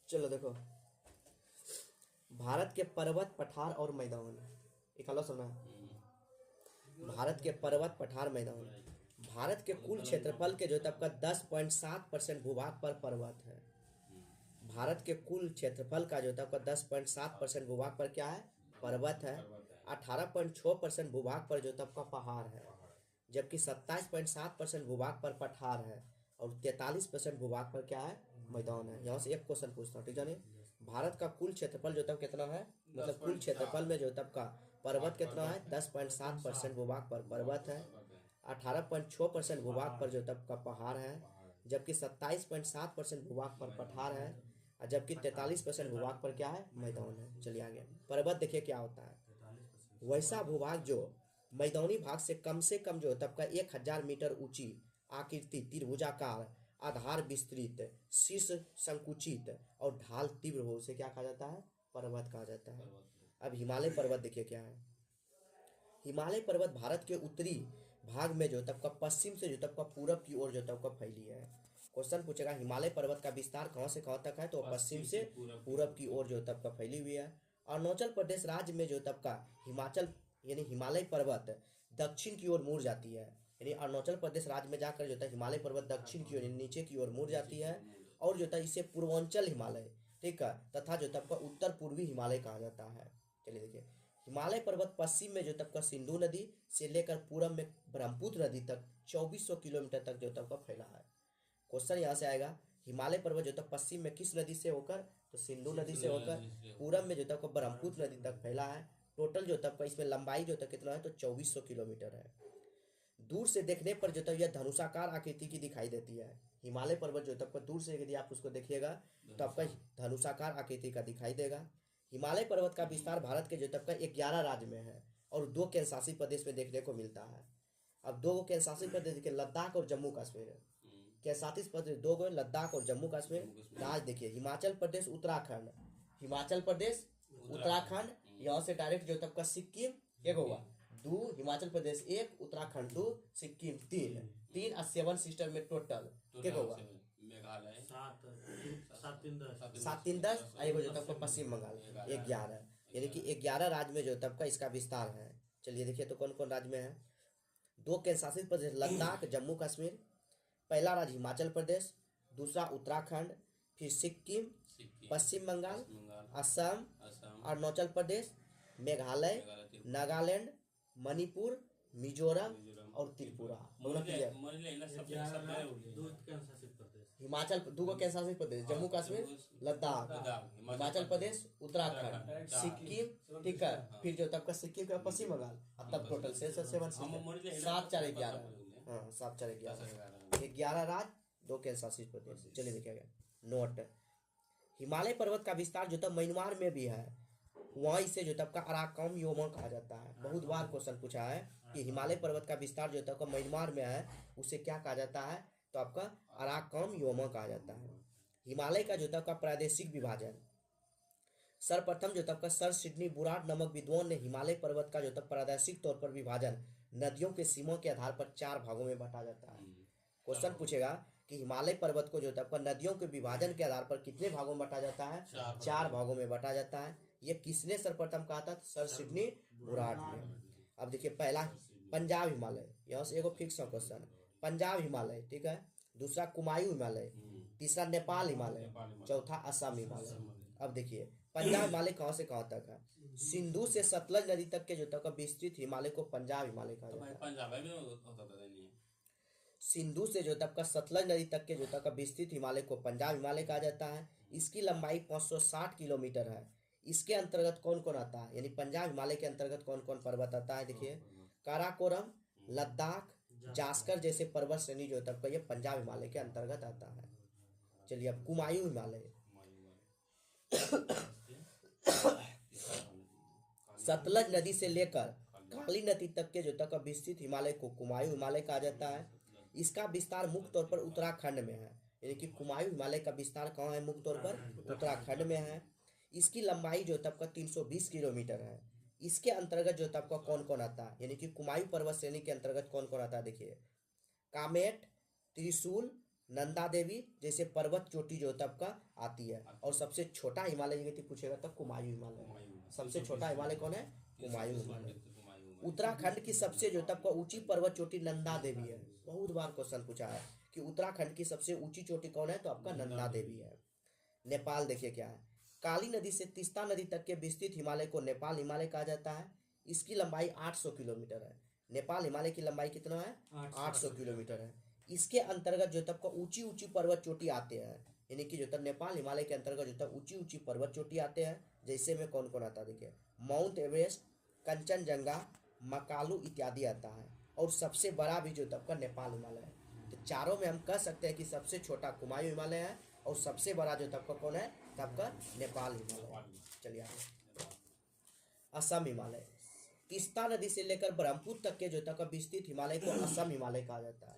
चलो देखो, भारत के पर्वत पठार और मैदान, एक अलग सुना। भारत के पर्वत पठार मैदान, भारत के कुल क्षेत्रफल के जो तब का 10.7% भूभाग पर पर्वत है। भारत के कुल क्षेत्रफल का जो तब का 10.7% भूभाग पर क्या है, पर्वत है। 18.6% भूभाग पर जो तब का पहाड़ है, जबकि 27.7% भूभाग पर पठार है और 43% भूभाग पर क्या है, मैदान है। यहाँ से एक क्वेश्चन पूछता हूँ, ठीक है। भारत का कुल क्षेत्रफल जो तब कितना है, मतलब कुल क्षेत्रफल में जो तब का पर्वत कितना है, 10.7% भूभाग पर पर्वत है, 18.6% भूभाग पर जो तब का पहाड़ है, जबकि 27.7% भूभाग पर पठार है और जबकि 43% भूभाग पर क्या है, मैदान है। चलिए आगे, पर्वत देखिए क्या होता है। वैसा भूभाग जो मैदानी भाग से कम जो तब का 1000 मीटर ऊंची, आकृति त्रिभुजाकार, आधार विस्तृत, शीर्ष संकुचित और ढाल तीव्र हो, उसे क्या कहा जाता है, पर्वत कहा जाता है। अब हिमालय पर्वत देखिए क्या है। हिमालय पर्वत भारत के उत्तरी भाग में जो तब का पश्चिम से जो तब का पूरब की ओर जो तब का फैली है। क्वेश्चन पूछेगा हिमालय पर्वत का विस्तार कहां से कहां तक है, तो पश्चिम से पूरब की ओर जो तब का फैली हुई है। अरुणाचल प्रदेश राज्य में जो तब का हिमाचल यानी हिमालय पर्वत दक्षिण की ओर मुड़ जाती है, यानी अरुणाचल प्रदेश राज्य में जाकर जो है हिमालय पर्वत दक्षिण की ओर नीचे की ओर मुड़ जाती है और जो है इसे पूर्वांचल हिमालय, ठीक है, तथा जो तब का उत्तर पूर्वी हिमालय कहा जाता है। चलिए देखिए, हिमालय पर्वत पश्चिम में जो तब का सिंधु नदी से लेकर पूरब में ब्रह्मपुत्र नदी तक 2400 किलोमीटर तक जो तब का फैला है। क्वेश्चन यहाँ से आएगा, हिमालय पर्वत जो तक पश्चिम में किस नदी से होकर, तो सिंधु नदी से होकर पूरब में जो तक ब्रह्मपुत्र नदी तक फैला है। टोटल जो तब का इसमें लंबाई जो तक कितना है, तो 2400 किलोमीटर है। दूर से देखने पर जो तक यह धनुषाकार आकृति की दिखाई देती है। हिमालय पर्वत जो तब का दूर से यदि आप उसको देखिएगा तो आपका धनुषाकार आकृति का दिखाई देगा। हिमालय पर्वत का विस्तार भारत के जो तब का 11 राज्य में है और 2 केंद्र शासित प्रदेश में देखने को मिलता है। अब 2 केंद्र शासित प्रदेश के लद्दाख और जम्मू कश्मीर, केंद्र शासित प्रदेश 2 लद्दाख और जम्मू कश्मीर। राज्य देखिए, हिमाचल प्रदेश, उत्तराखंड, हिमाचल प्रदेश, उत्तराखंड, यहाँ से डायरेक्ट जो तब का सिक्किम एक होगा, 2 हिमाचल प्रदेश, 1 उत्तराखंड, 2 सिक्किम, 3 और 7 सिस्टर में टोटल क्या होगा, मेघालय 7 3 10 एगो जो तब का पश्चिम बंगाल 11, यानी कि 11 राज्य में जो तब का इसका विस्तार है। चलिए देखिए तो कौन कौन राज्य में है। 2 केंद्र शासित प्रदेश लद्दाख, जम्मू कश्मीर, पहला राज्य हिमाचल प्रदेश, दूसरा उत्तराखंड, फिर सिक्किम, पश्चिम बंगाल, असम, अरुणाचल प्रदेश, मेघालय, नागालैंड, मणिपुर, मिजोरम और त्रिपुरा। हिमाचल 2 केंद्र शासित प्रदेश, जम्मू कश्मीर, लद्दाख, हिमाचल प्रदेश, उत्तराखंड, सिक्किम, ठीक है, फिर जो तब का सिक्किम का पश्चिम बंगाल, तब टोटल 7 7 4 11, हाँ 7 4 11 राज्य, 2 केंद्र शासित प्रदेश। चलिए देखिए गया नोट, हिमालय पर्वत का विस्तार जो तब म्यांमार में भी है, वहाँ इसे जो तब का अराकम योमा कहा जाता है। बहुत बार क्वेश्चन पूछा है कि हिमालय पर्वत का विस्तार जो तब का म्यांमार में है उसे क्या कहा जाता है, तो आपका अराकम योमा कहा जाता है। हिमालय का जो तब का प्रादेशिक विभाजन, सर्वप्रथम जो तब का सर सिडनी बुराड नामक विद्वान ने हिमालय पर्वत का जो तब प्रादेशिक तौर पर विभाजन नदियों के सीमा के आधार पर 4 भागों में बांटा जाता है। क्वेश्चन पूछेगा कि हिमालय पर्वत को जो तब का नदियों के विभाजन के आधार पर कितने भागों में बांटा जाता है, 4 भागों में बांटा जाता है। ये किसने सर्वप्रथम कहा था, सर सिडनी बुराड ने। अब देखिए पहला पंजाब हिमालय, यहाँ से एगो फिक्स क्वेश्चन, पंजाब हिमालय, ठीक है, दूसरा कुमायूं हिमालय, तीसरा नेपाल हिमालय, चौथा असम हिमालय। अब देखिए पंजाब हिमालय कहाँ से कहाँ तक है, सिंधु से सतलज नदी तक के जो तक विस्तृत हिमालय को पंजाब हिमालय कहा जाता है। सिंधु से जो तक का सतलज नदी तक के जो तक विस्तृत हिमालय को पंजाब हिमालय कहा जाता है। इसकी लंबाई 560 किलोमीटर है। इसके अंतर्गत कौन कौन आता है, यानी पंजाब हिमालय के अंतर्गत कौन कौन पर्वत आता है, देखिए काराकोरम, लद्दाख, जास्कर जैसे पर्वत श्रेणी जो तब का ये पंजाब हिमालय के अंतर्गत आता है। चलिए अब कुमायूं हिमालय, सतलज नदी से लेकर काली नदी तक के जो तक विस्तृत हिमालय को कुमायूं हिमालय कहा जाता है। इसका विस्तार मुख्य तौर पर उत्तराखंड में है, यानी कि कुमायूं हिमालय का विस्तार कहाँ है, मुख्य तौर पर उत्तराखंड में है। इसकी लंबाई जो तब का 320 किलोमीटर है। इसके अंतर्गत जो तब का कौन कौन आता है, यानी कि कुमायूं पर्वत श्रेणी के अंतर्गत कौन कौन आता है, देखिए कामेट, त्रिशूल, नंदा देवी जैसे पर्वत चोटी जो होता है आपका आती है। और सबसे छोटा हिमालय यदि पूछेगा तो कुमायूं हिमालय। सबसे छोटा हिमालय कौन है? कुमायूं हिमालय। उत्तराखंड की सबसे जो तब का ऊंची पर्वत चोटी नंदा देवी है। बहुत बार क्वेश्चन पूछा है कि उत्तराखंड की सबसे ऊंची चोटी कौन है, तो आपका नंदा देवी है। नेपाल देखिए क्या है, काली नदी से तीस्ता नदी तक के विस्तृत हिमालय को नेपाल हिमालय कहा जाता है। इसकी लंबाई 800 किलोमीटर है। नेपाल हिमालय की लंबाई कितना है? 800 किलोमीटर है। इसके अंतर्गत जो तब का ऊंची ऊंची पर्वत चोटी आते हैं, यानी कि जो तब नेपाल हिमालय के अंतर्गत जो तब ऊंची ऊंची पर्वत चोटी आते हैं, जैसे में कौन कौन आता है देखिए, माउंट एवरेस्ट, कंचनजंगा, मकालू इत्यादि आता है। और सबसे बड़ा भी जो तब का नेपाल हिमालय है। तो चारों में हम कह सकते हैं कि सबसे छोटा कुमायूं हिमालय है और सबसे बड़ा जो तब का कौन है, तब का नेपाल हिमालय। चलिए आगे, असम हिमालय। तीस्ता नदी से लेकर ब्रह्मपुत्र तक के जो तब का विस्तृत हिमालय को असम हिमालय कहा जाता है।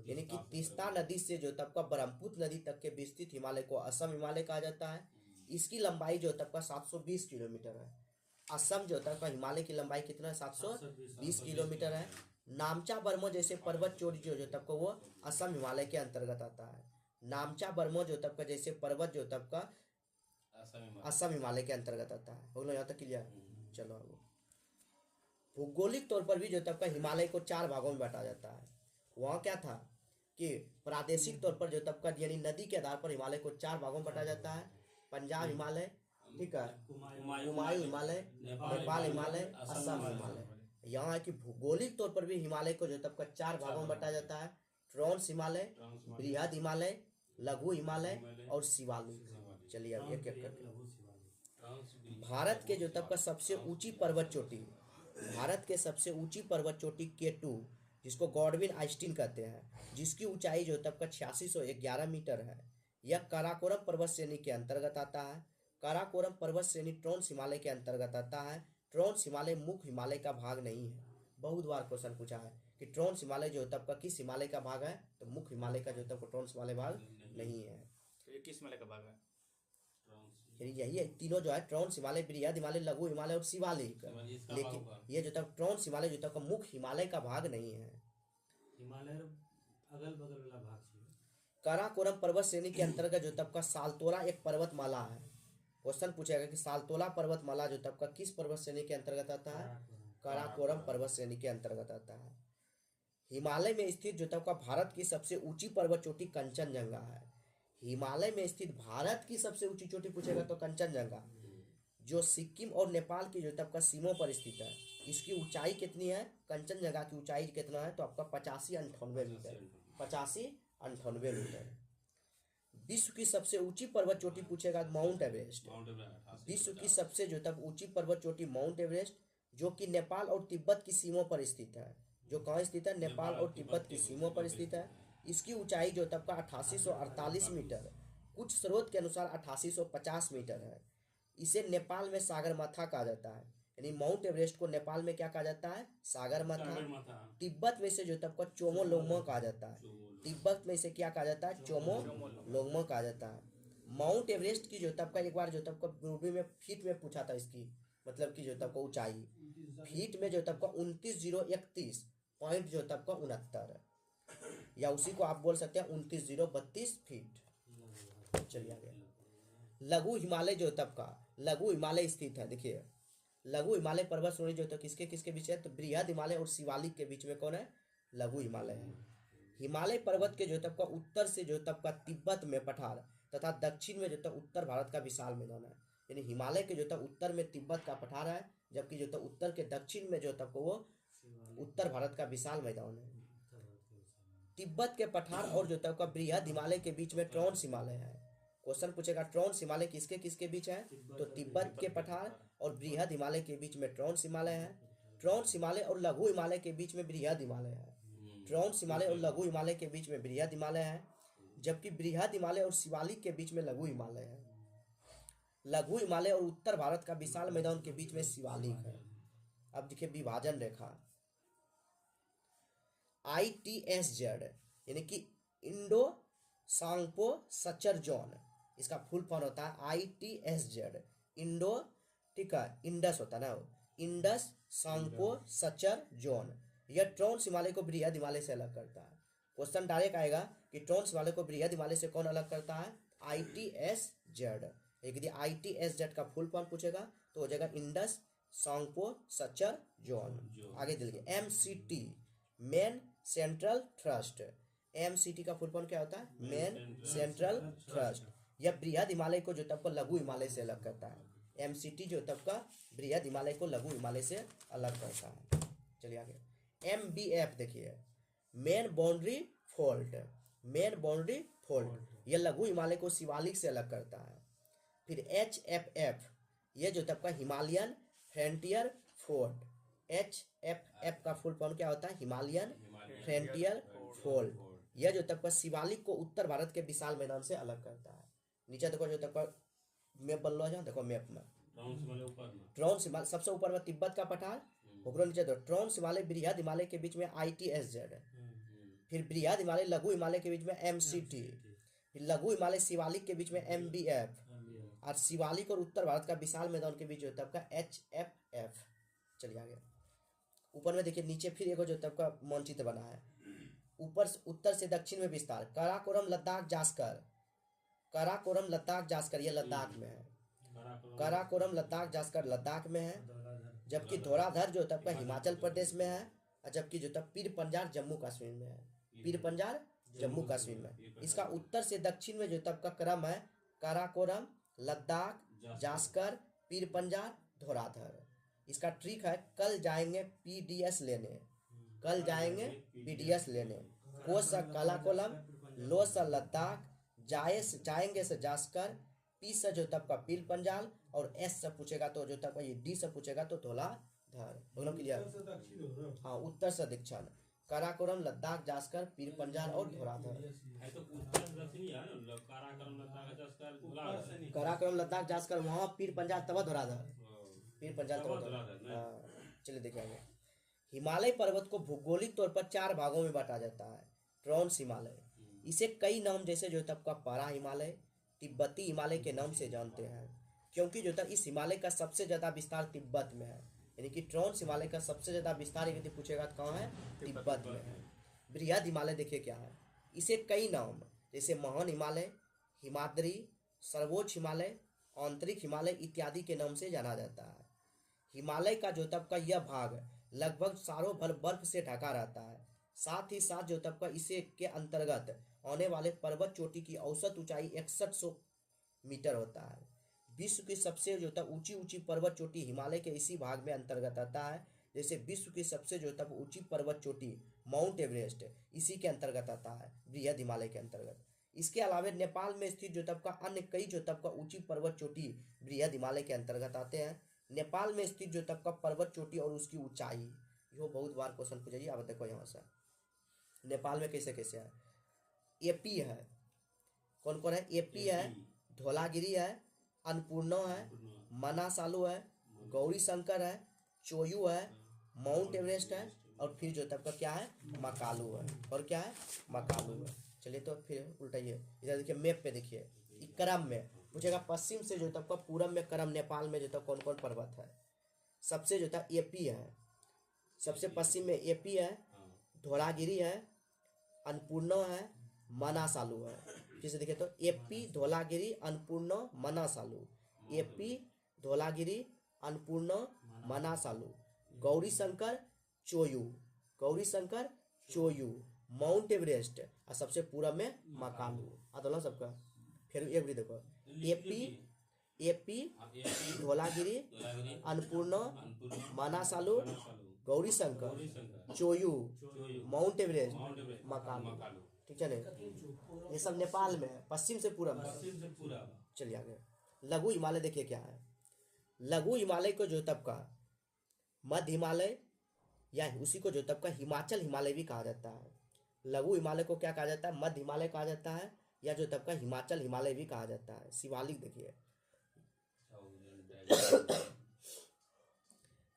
यानी कि तीस्ता नदी से जो तब का ब्रह्मपुत्र नदी तक के विस्तृत हिमालय को असम हिमालय कहा जाता है। इसकी लंबाई जो तब का 720 किलोमीटर है। असम जो तब का हिमालय की लंबाई कितना है? 720 किलोमीटर है। नामचा बर्मा जैसे पर्वत चोटी जो तब का वो असम हिमालय के अंतर्गत आता है। नामचा बर्मा जो तब का जैसे पर्वत जो तब का असम हिमालय के अंतर्गत आता है। हो गया यहाँ तक क्लियर? चलो आगे, भौगोलिक तौर पर भी जो तब का हिमालय को 4 भागों में बांटा जाता है। वहाँ क्या था कि प्रादेशिक तौर पर जो तब का यानी नदी के आधार पर हिमालय को 4 भागों में बांटा जाता है। पंजाब हिमालय, ठीक है, कुमायूं हिमालय, नेपाल हिमालय, असम हिमालय। यहाँ है कि भौगोलिक तौर पर भी हिमालय को जो तब का 4 भागों में बांटा जाता है। ट्रांस हिमालय, बृहद हिमालय, लघु हिमालय और शिवालिक। चलिए अब एक एक करके, भारत के जो तब का सबसे ऊंची पर्वत चोटी, भारत के सबसे ऊंची पर्वत चोटी K2, जिसको गॉडविन आइस्टीन कहते हैं, जिसकी ऊंचाई जो तब का 8611 मीटर है। यह काराकोरम पर्वत श्रेणी के अंतर्गत आता है। काराकोरम पर्वत श्रेणी ट्रांस हिमालय के अंतर्गत आता है। ट्रांस हिमालय मुख्य हिमालय का भाग नहीं है। बहुत बार क्वेश्चन पूछा है कि ट्रांस हिमालय जो तब का किस हिमालय का भाग है, तो मुख्य हिमालय का जो तब का ट्रांस हिमालय भाग नहीं है। किस हिमालय का भाग है? यही है, तीनों जो है ट्रांस हिमालय, बृहद हिमालय, लघु हिमालय और शिवालिक। लेकिन ये जो तब ट्रांस हिमालय जो तब का मुख्य हिमालय का भाग नहीं है। हिमालय अगल बगल वाला भाग है। काराकोरम पर्वत श्रेणी के अंतर्गत जो तब का सालतोला एक पर्वतमाला है। क्वेश्चन पूछेगा कि सालतोला पर्वतमाला जो तब का किस पर्वत श्रेणी के अंतर्गत आता है? काराकोरम पर्वत श्रेणी के अंतर्गत आता है। हिमालय में स्थित जो तब का भारत की सबसे ऊंची पर्वत चोटी कंचनजंगा है। हिमालय में स्थित भारत की सबसे ऊंची चोटी पूछेगा तो कंचनजंगा, जो सिक्किम और नेपाल की जो तब का सीमों पर स्थित है। इसकी ऊंचाई कितनी है? कंचनजंगा की ऊंचाई कितना है? तो आपका 85-98 मीटर, 85-98 मीटर। विश्व की सबसे ऊंची पर्वत चोटी पूछेगा माउंट एवरेस्ट। विश्व की सबसे जो तब ऊंची पर्वत चोटी माउंट एवरेस्ट, जो कि नेपाल और तिब्बत की सीमों पर स्थित है। जो कहाँ स्थित है? नेपाल और तिब्बत की सीमों पर स्थित है। इसकी ऊंचाई जो तब का 8848 मीटर, कुछ स्रोत के अनुसार 8850 मीटर है। इसे नेपाल में सागरमाथा कहा जाता है। यानी माउंट एवरेस्ट को नेपाल में क्या कहा जाता है? सागरमाथा। तिब्बत में से जो तब का चोमोलोंगमा कहा जाता है। तिब्बत में से क्या कहा जाता है? चोमोलोंगमा कहा जाता है। माउंट एवरेस्ट की जो तब का एक बार जो तब का दूरबीन में फीट में पूछा था, इसकी मतलब कि जो तब का ऊंचाई फीट में जो तब का 29,031 पॉइंट जो तब का 69, या उसी को आप बोल सकते हैं 29,032 फीट। चलिए आगे, लघु हिमालय जो तब का लघु हिमालय स्थित है। देखिए लघु हिमालय पर्वत श्रेणी जो तो किसके किसके बीच है? तो बृहद हिमालय और शिवालिक के बीच में कौन है? लघु हिमालय है। हिमालय पर्वत के जो तब का उत्तर से जो तब का तिब्बत में पठार तथा दक्षिण में जो तब उत्तर भारत का विशाल मैदान है। यानी हिमालय के जो तब उत्तर में तिब्बत का पठार है, जबकि जो तब उत्तर के दक्षिण में जो तब को वो उत्तर भारत का विशाल मैदान है। तिब्बत के पठार और जो तब का बृहद हिमालय के बीच में ट्रांस हिमालय है। क्वेश्चन पूछेगा ट्रांस हिमालय किसके किसके बीच है? तो तिब्बत के पठार और बृहद हिमालय के बीच में ट्रांस हिमालय है। ट्रांस हिमालय और लघु हिमालय के बीच में बृहद हिमालय है। ट्रांस हिमालय और लघु हिमालय के बीच में बृहद हिमालय है, जबकि बृहद हिमालय और शिवालिक के बीच में लघु हिमालय है। लघु हिमालय और उत्तर भारत का विशाल मैदान के बीच में शिवालिक है। अब देखिए विभाजन रेखा, ITSZ यानी कि इंडो सांगपो सचर जोन, इसका फुल फॉर्म होता है ITSZ, इंडो, ठीक है, इंडस होता है ना, इंडस सांगपो सचर जोन। यह ट्रांस हिमालय को बृहद हिमालय से अलग करता है। क्वेश्चन डायरेक्ट आएगा कि ट्रोन्स हिमालय को बृहद हिमालय से कौन अलग करता है? ITSZ। यदि ITSZ का फुल फॉर्म पूछेगा तो हो जाएगा इंडस सांगपो सचर जोन। आगे देखिए MCT main central thrust. MCT का फुल फॉर्म क्या होता है? Main central thrust. यह बृहद हिमालय को जो तब का लघु हिमालय से अलग करता है। MCT जो तब का बृहद हिमालय को लघु हिमालय से अलग करता है। चलिए आगे MBF देखिए main boundary fold. Main boundary fold यह लघु हिमालय को शिवालिक से अलग करता है। फिर HFF यह जो तब का हिमालयन फ्रंटियर फोल्ड। HFF का फुल फॉर्म क्या होता है? Himalayan frontier fold. यह जो तब का शिवालिक को उत्तर भारत के विशाल मैदान से अलग करता है। नीचे देखो जो तब का मैप बन रहा है, देखो मैप में ट्रोन्स हिमालय सबसे ऊपर में तिब्बत का पठार, ओकरो नीचे तो ट्रोन्स हिमालय बृहद हिमालय के बीच में ITSZ, फिर बृहद हिमालय लघु हिमालय के बीच में MCT, फिर लघु हिमालय शिवालिक के बीच में MBF और शिवालिक और उत्तर भारत का विशाल मैदान के बीच जो तब का HFF। चलिए आगे ऊपर में देखिए नीचे फिर एक जो तब का मानचित्र बना है। ऊपर उत्तर से दक्षिण में विस्तार काराकोरम लद्दाख जास्कर। काराकोरम लद्दाख जास्कर ये लद्दाख में है। काराकोरम लद्दाख जास्कर लद्दाख में है, जबकि धौलाधर जो तब का हिमाचल प्रदेश में है, और जबकि जो तब पीर पंजाल जम्मू कश्मीर में है। पीर पंजाल जम्मू कश्मीर में। इसका उत्तर से दक्षिण में जो तब का क्रम है काराकोरम लद्दाख जास्कर पीर पंजाल धौलाधर। इसका ट्रिक है कल जाएंगे PDS लेने, कल जाएंगे PDS लेने। को सा काराकोरम, लो सा लद्दाख, जाएंगे से जास्कर, P से जो तब का पीर पंजाल और S से पूछेगा तो जो तब का ये D से पूछेगा तो धौलाधर। दोनों क्लियर? हाँ उत्तर से दक्षिण काराकोरम लद्दाख जास्कर पीर पंजाल और धौलाधर। काराकोरम लद्दाख जास्कर वहाँ पीर पंजाल तब धौलाधर, पीर पंजाल तब धौलाधर। चलिए देखिए हिमालय पर्वत को भौगोलिक तौर पर 4 भागों में बांटा जाता है। ट्रोन्स हिमालय इसे कई नाम जैसे जो तब का पारा हिमालय, तिब्बती हिमालय के नाम से जानते हैं, क्योंकि जो तब इस हिमालय का सबसे ज्यादा विस्तार तिब्बत में है। यानी कि ट्रोन्स हिमालय का सबसे ज्यादा विस्तार यदि पूछेगा तो कहाँ है? तिब्बत में है। बृहद हिमालय देखिए क्या है, इसे कई नाम जैसे महान हिमालय, हिमाद्री, सर्वोच्च हिमालय, आंतरिक हिमालय इत्यादि के नाम से जाना जाता है। हिमालय का जो तब का यह भाग लगभग सालों भर बर्फ से ढका रहता है। साथ ही साथ जो तब का इसे के अंतर्गत आने वाले पर्वत चोटी की औसत ऊंचाई 6100 मीटर होता है। विश्व की सबसे जो तब ऊंची पर्वत चोटी हिमालय के इसी भाग में अंतर्गत आता है। जैसे विश्व की सबसे जो तब ऊंची पर्वत चोटी माउंट एवरेस्ट इसी के अंतर्गत आता है, बृहद हिमालय के अंतर्गत। इसके अलावा नेपाल में स्थित जो तब का अन्य कई जो तब का ऊंची पर्वत चोटी बृहद हिमालय के अंतर्गत आते हैं। नेपाल में स्थित जो तब का पर्वत चोटी और उसकी ऊंचाई, यो बहुत बार क्वेश्चन पूछा जाइए। अब देखो यहाँ से नेपाल में कैसे कैसे है। AP है, कौन कौन है? AP है, धौलागिरी है, अन्नपूर्णा है, मनासालू है, गौरी शंकर है, चोयू है, माउंट एवरेस्ट है, और फिर जो तब का क्या है? मकालू है। और क्या है? मकालू है। चलिए तो फिर उल्टाइए, इधर देखिए मैप पे देखिए क्रम में पूछेगा पश्चिम से जो तब का पूरब में क्रम नेपाल में जो तब कौन कौन पर्वत है। सबसे जो था AP है, सबसे पश्चिम में AP है, धौलागिरी है, अन्नपूर्णा है, मनासालू है। फिर से देखिए तो AP Dhaulagiri Annapurna Manaslu, AP Dhaulagiri Annapurna Manaslu, Gauri Shankar Cho Oyu, Gauri Shankar Cho Oyu, mount Everest और सबसे पूरब में मकालू। अदला सबका फिर एक भी देखो AP Dhaulagiri Annapurna Manaslu Gauri Shankar Cho Oyu mount Everest Makalu. ठीक है ना, ये सब नेपाल में है, पश्चिम से पूरब में। चलिए आगे लघु हिमालय देखिए क्या है। लघु हिमालय को जो तब का मध्य हिमालय या उसी को जो तब का हिमाचल हिमालय भी कहा जाता है। लघु हिमालय को क्या कहा जाता है? मध्य हिमालय कहा जाता है, या जो तब का हिमाचल हिमालय भी कहा जाता है। शिवालिक देखिए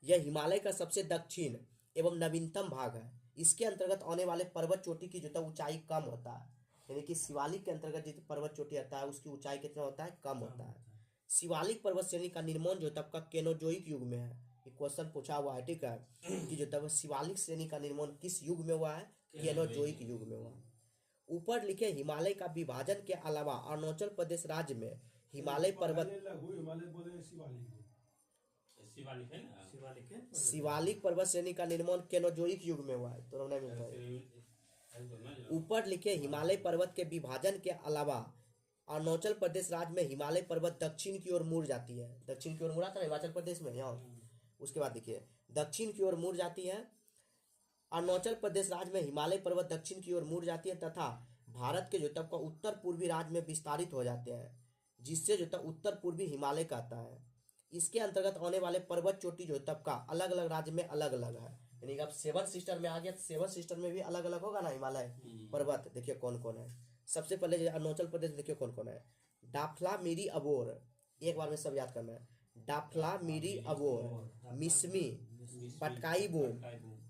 यह हिमालय का सबसे दक्षिण एवं नवीनतम भाग है। इसके अंतर्गत आने वाले पर्वत चोटी की जो है ऊंचाई कम होता है। यानी कि शिवालिक के अंतर्गत जितनी पर्वत चोटी आता है उसकी ऊंचाई कितना होता है? कम होता है। शिवालिक पर्वत श्रेणी का निर्माण जो तब का केनोजोइक युग में है। ये क्वेश्चन पूछा हुआ है, ठीक है, कि जो तब शिवालिक श्रेणी का निर्माण किस युग में हुआ है? केनोजोइक युग में हुआ। ऊपर लिखे हिमालय का विभाजन के अलावा अरुणाचल प्रदेश राज्य में हिमालय पर्वत लघु हिमालय बोले शिवालिक शिवालिक है ना, शिवालिक है। शिवालिक पर्वत श्रेणी का निर्माण केनोजोइक युग में हुआ है, तो हमने मिलता है। ऊपर लिखे हिमालय पर्वत के विभाजन के अलावा अरुणाचल प्रदेश राज्य में हिमालय पर्वत दक्षिण की ओर मुड़ जाती है। दक्षिण की ओर मुड़ा था ना हिमाचल प्रदेश में यहाँ। उसके बाद देखिए दक्षिण की ओर मुड़ जाती है। अरुणाचल प्रदेश राज्य में हिमालय पर्वत दक्षिण की ओर मुड़ जाती है तथा भारत के जो तब का उत्तर पूर्वी राज्य में विस्तारित हो जाते हैं, जिससे जो तब उत्तर पूर्वी हिमालय कहता है। इसके अंतर्गत आने वाले पर्वत चोटी जो तब का अलग अलग राज्य में अलग अलग है। यानी कि अब सेवन सिस्टर में आ गया, तो सेवन सिस्टर में भी अलग अलग होगा ना हिमालय पर्वत। देखिए कौन कौन है। सबसे पहले जो अरुणाचल प्रदेश देखिए कौन कौन है। डाफला मिरी अबोर, एक बार में सब याद करना है। डाफला मिरी अबोर, मिसमी, पटकाई बोम,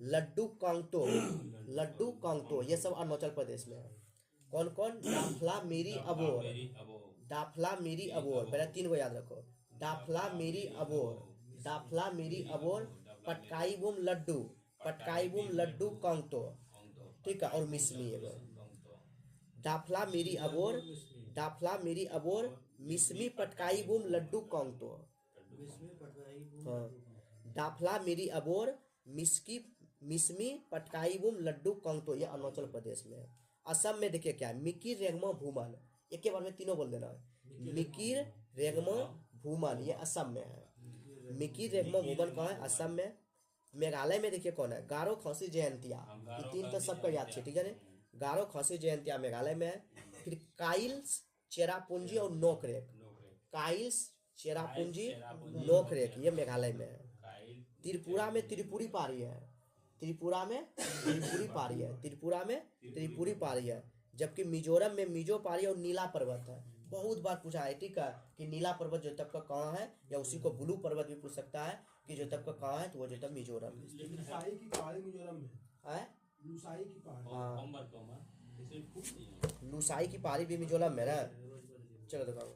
लड्डू कांगतो, ये सब अरुणाचल प्रदेश में है। कौन कौन। डाफला मिरी अबोर, डाफला मिरी अबोर, पहले 3 को याद रखो। डाफला मिरी अबोर, डाफला मिरी अबोर, पटकाई बुम लड्डू कांगतो, ठीक है, और मिसमी एगो। डाफला मिरी अबोर, डाफला मिरी अबोर, मिसमी, पटकाई बुम लड्डू कांगतो। हाँ, डाफला मिरी अबोर, मिसमी, पटकाई बुम लड्डू कांगतो, ये अरुणाचल प्रदेश में है। असम में देखिए क्या है। मिकिर रेंगमा भूमन, एक के बार में तीनों बोल देना है। मिकिर रेंगमा भूमन, ये असम में है। मिकिर रेंगमा भूमन कहाँ है। असम में। मेघालय में देखिए कौन है। गारो खसी जयंतिया, ये 3 तो सबका याद है, ठीक है ना। गारो खसी जयंतिया मेघालय में है। फिर काइल्स, चेरापूंजी और नोकरेक, काइल्स, चेरापूंजी, नोकरेक, ये मेघालय में है। त्रिपुरा में त्रिपुरी पारी है। त्रिपुरा में त्रिपुरी पारी है। त्रिपुरा में त्रिपुरी पारी है। जबकि मिजोरम में मिजो पारी और नीला पर्वत है। बहुत बार पूछा है, ठीक है, कि नीला पर्वत जो तब का कहाँ है, या उसी को ब्लू पर्वत भी पूछ सकता है कि जो तब का कहाँ है, तो वो जो तब मिजोरम लुसाई की पहाड़ी मिजोरम में है। लुसाई की पहाड़ी। लुसाई की पहाड़ी भी मिजोरम में ना। चलो दिखाओ।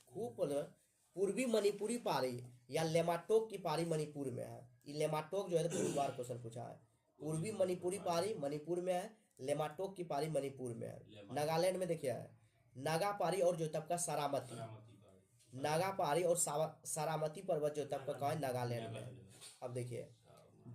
खूब बोलो। पूर्वी मणिपुरी पहाड़ी या लेमाटोक की पहाड़ी मणिपुर में है। ये लेमाटोक जो है बहुत बार क्वेश्चन पूछा है। पूर्वी मणिपुरी पहाड़ी मणिपुर में है। लेमाटोक की पहाड़ी मणिपुर में है। नागालैंड में देखिए है नागा पहाड़ी और जो तब का सारामती, नागा पहाड़ी और सारामती पर्वत जो तब का कहाँ है, नागालैंड में। अब देखिए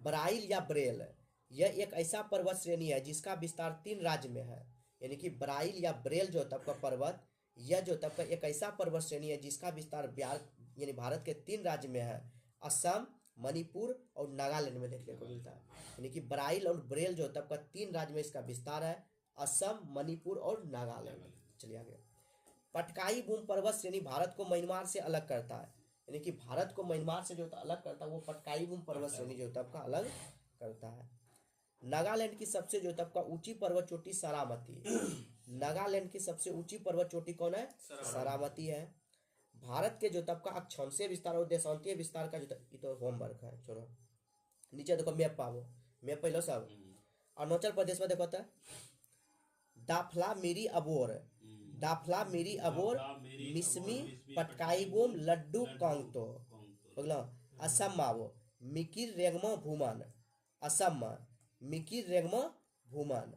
ब्राइल या ब्रेल, यह एक ऐसा पर्वत श्रेणी है जिसका विस्तार 3 राज्य में है। यानी कि ब्राइल या ब्रेल जो तब का पर्वत, यह जो तब का एक ऐसा पर्वत श्रेणी है जिसका विस्तार बिहार यानी भारत के 3 राज्य में है। असम, मणिपुर और नागालैंड में देखने को मिलता है। यानी कि ब्राइल और ब्रेल जो तब का 3 राज्य में इसका विस्तार है। असम, मणिपुर और नागालैंड। चलिए आगे। पटकाई बूम पर्वत श्रेणी भारत को म्यांमार से अलग करता है। यानी कि भारत को म्यांमार से जो अलग करता है वो पटकाई बूम पर्वत श्रेणी जो तब का अलग करता है। नागालैंड की सबसे जो तब का ऊंची पर्वत चोटी सारामती। नागालैंड की सबसे ऊंची पर्वत चोटी कौन है, सारामती है। भारत के जो तब का अक्षांशीय विस्तार और देशांतीय विस्तार का जो तो होमवर्क है। छोड़ो नीचे देखो मैप पाओ, मैप पहले सब। अरुणाचल प्रदेश में देखो तो डाफला मिरी अबोर, डाफला मिरी अबोर, मिसमी, पटकाई बोम लड्डू कांगतो, बोलो। असम में आवो मिकिर रेंगमा भूमन, असम में मिकिर रेंगमा भूमन।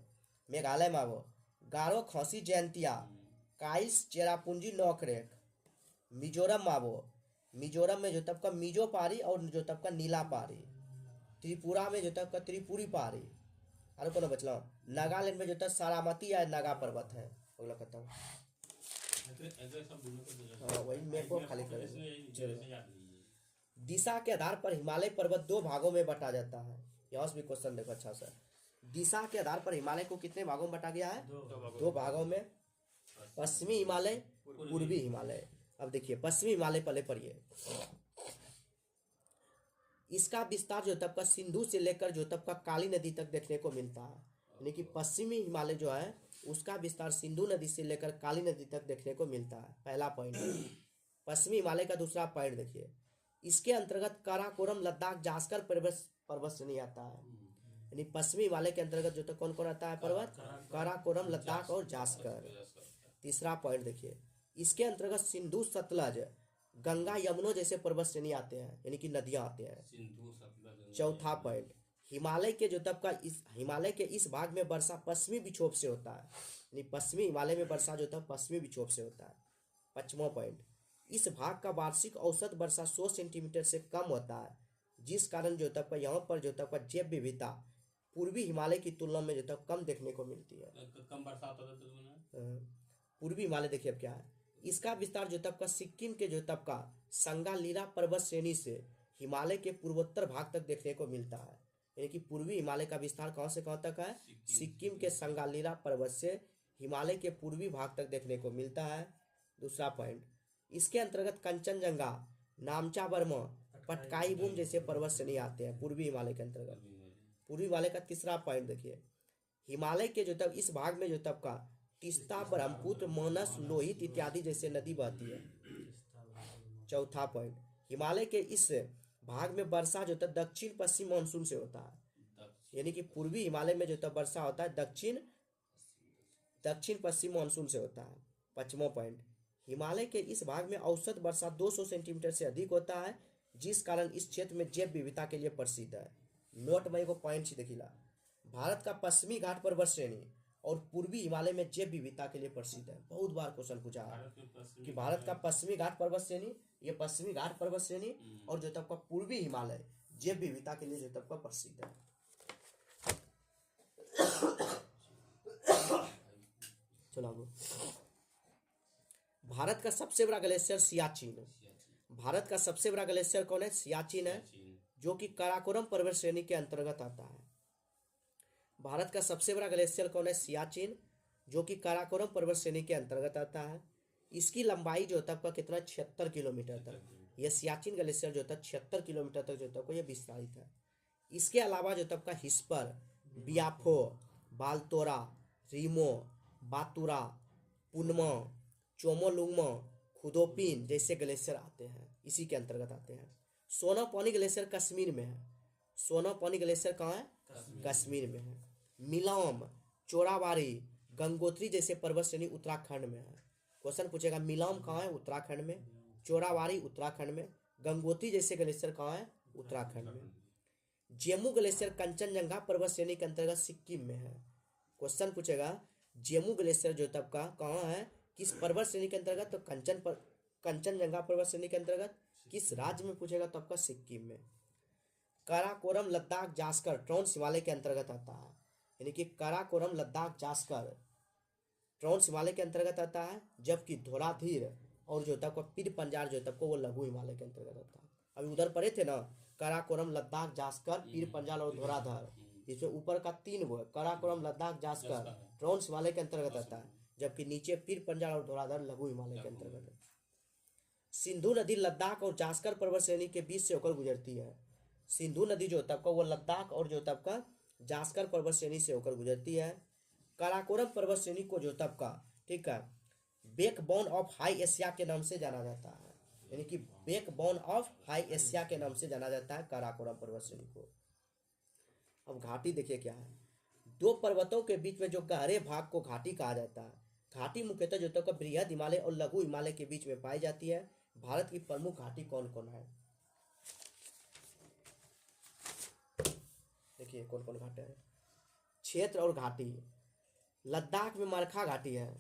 मेघालय में आवो गारो खसी जयंतिया, काइल्स, चेरापूंजी, नोकरेक। मिजोरम में आवो, मिजोरम में जो तब का मिजो पारी और जो तब का नीला पारी। त्रिपुरा में जो तब का त्रिपुरी पारी। और कौन बचला। नागालैंड में जो तब सारामती या नागा पर्वत है। अगला कहता हूँ हाँ वही मेरे को खाली कर। दिशा के आधार पर हिमालय पर्वत 2 भागों में बटा जाता है। यहाँ से भी क्वेश्चन देखो अच्छा सा। दिशा के आधार पर हिमालय को कितने भागों में बटा गया है, 2 भागों में। पश्चिमी हिमालय, पूर्वी हिमालय। अब देखिए पश्चिमी हिमालय पहले पढ़िए। इसका विस्तार जो तब का सिंधु से लेकर जो तब का काली नदी तक देखने को मिलता है। यानी कि पश्चिमी हिमालय जो है उसका विस्तार सिंधु नदी से लेकर काली नदी तक देखने को मिलता है। पहला पॉइंट पश्चिमी हिमालय का। दूसरा पॉइंट देखिए इसके अंतर्गत काराकोरम, लद्दाख, जास्कर पर्वत श्रेणी आता है। यानी पश्चिमी हिमालय के अंतर्गत जो तो कौन कौन आता है पर्वत, काराकोरम, लद्दाख और जास्कर। तीसरा पॉइंट देखिए इसके अंतर्गत सिंधु, सतलज, गंगा, यमुना जैसे पर्वत श्रेणी आते हैं, यानी कि नदियां आते हैं। चौथा पॉइंट हिमालय के जो तब का इस हिमालय के इस भाग में वर्षा पश्चिमी विक्षोभ से होता है, यानी पश्चिमी हिमालय में वर्षा जो था पश्चिमी विक्षोभ से होता है। 5वां पॉइंट, इस भाग का वार्षिक औसत वर्षा 100 सेंटीमीटर से कम होता है, जिस कारण जो तब का यहाँ पर जो तब का जैव विविधता पूर्वी हिमालय की तुलना में जो तब कम देखने को मिलती है। कम बरसात होता है पूर्वी हिमालय देखिए अब क्या है, इसका विस्तार जो तब का सिक्किम के जो तब का संगालीला पर्वत श्रेणी से हिमालय के पूर्वोत्तर भाग तक देखने को मिलता है, यानी कि पूर्वी हिमालय का विस्तार कहाँ से कहाँ तक है, सिक्किम के संगालीला पर्वत से हिमालय के पूर्वी भाग तक देखने को मिलता है। दूसरा पॉइंट, इसके अंतर्गत कंचनजंगा, नामचा वर्मा, पटकाई बूम जैसे पर्वत श्रेणी आते हैं पूर्वी हिमालय के अंतर्गत। पूर्वी हिमालय का तीसरा पॉइंट देखिए, हिमालय के जो तब इस भाग में जो तब का तीस्ता, ब्रह्मपुत्र, मानस, लोहित इत्यादि जैसे नदी बहती है। चौथा पॉइंट, हिमालय के इस भाग में वर्षा जो तब दक्षिण पश्चिम मानसून से होता है, यानी कि पूर्वी हिमालय में जो तब वर्षा होता है दक्षिण पश्चिम मानसून से होता है। 5वां पॉइंट, हिमालय के इस भाग में औसत वर्षा 200 सेंटीमीटर से अधिक होता है, जिस कारण इस क्षेत्र में जैव विविधता के लिए प्रसिद्ध है। नोट में एगो पॉइंट देखिला, भारत का पश्चिमी घाट पर्वत श्रेणी और पूर्वी हिमालय में जैव विविधता के लिए प्रसिद्ध है। बहुत बार क्वेश्चन पूछा है कि भारत का पश्चिमी घाट पर्वत श्रेणी, ये पश्चिमी घाट पर्वत श्रेणी और जो तब का पूर्वी हिमालय जैव विविधता के लिए जो तब का प्रसिद्ध है। चलो आगे, भारत का सबसे बड़ा ग्लेशियर सियाचिन। भारत का सबसे बड़ा ग्लेशियर कौन है, सियाचिन है, जो कि काराकोरम पर्वत श्रेणी के अंतर्गत आता है। भारत का सबसे बड़ा ग्लेशियर कौन है, सियाचिन, जो कि काराकोरम पर्वत श्रेणी के अंतर्गत आता है। इसकी लंबाई जो तब का कितना, 76 किलोमीटर तक। यह सियाचिन ग्लेशियर जो था 76 किलोमीटर तक जो तब को यह विस्तारित है। इसके अलावा जो तब का हिस्पर, बियाफो, बालतोरा, रीमो, बातुरा, पुनमा, चोमोलुंगमा, खुदोपिन जैसे ग्लेशियर आते हैं, इसी के अंतर्गत आते हैं। सोनापॉनी ग्लेशियर कश्मीर में है। सोनापॉनी ग्लेशियर कहाँ है, कश्मीर में है। मिलाम, चोराबाड़ी, गंगोत्री जैसे पर्वत श्रेणी उत्तराखंड में है। क्वेश्चन पूछेगा मिलाम कहाँ है, उत्तराखंड में, चोराबाड़ी उत्तराखंड में, गंगोत्री जैसे ग्लेशियर कहाँ है, उत्तराखंड में। जेमू ग्लेशियर कंचनजंगा पर्वत श्रेणी के अंतर्गत सिक्किम में है। क्वेश्चन पूछेगा जेमू ग्लेशियर जो तब का कहाँ है, किस पर्वत श्रेणी के अंतर्गत, तो कंचनजंगा पर्वत श्रेणी के अंतर्गत। किस राज्य में पूछेगा, तब का सिक्किम में। काराकोरम, लद्दाख, जास्कर ट्रांस हिमालय के अंतर्गत आता है, यानी कि काराकोरम, लद्दाख, जास्कर ट्रांस हिमालय के अंतर्गत आता है, जबकि धोलाधीर और जो तब का पीर पंजाल जो तब को वो लघु हिमालय के अंतर्गत आता है। अभी उधर पढ़े थे ना, काराकोरम, लद्दाख, जास्कर, पीर पंजाल और धोलाधर, इसमें ऊपर का 3 वो है, काराकोरम, लद्दाख, जास्कर ट्रांस हिमालय के अंतर्गत आता है, जबकि नीचे पीर पंजाल और धोलाधर लघु हिमालय के अंतर्गत है। सिंधु नदी लद्दाख और जास्कर पर्वत श्रेणी के बीच से होकर गुजरती है। सिंधु नदी जो तब का वो लद्दाख और जो तब का जास्कर पर्वत श्रेणी से होकर गुजरती है। काराकोरम पर्वत श्रेणी को जो तब का, ठीक है, बैकबोन ऑफ हाई एशिया के नाम से जाना जाता है, यानी कि बैकबोन ऑफ हाई एशिया के नाम से जाना जाता है काराकोरम पर्वत श्रेणी को। अब घाटी देखिए क्या है, 2 पर्वतों के बीच में जो गहरे भाग को घाटी कहा जाता है। घाटी मुख्यतः जो तब का बृहद हिमालय और लघु हिमालय के बीच में पाई जाती है। भारत की प्रमुख घाटी कौन कौन है, देखिए कौन कौन घाटी है। क्षेत्र और घाटी, लद्दाख में मरखा घाटी है,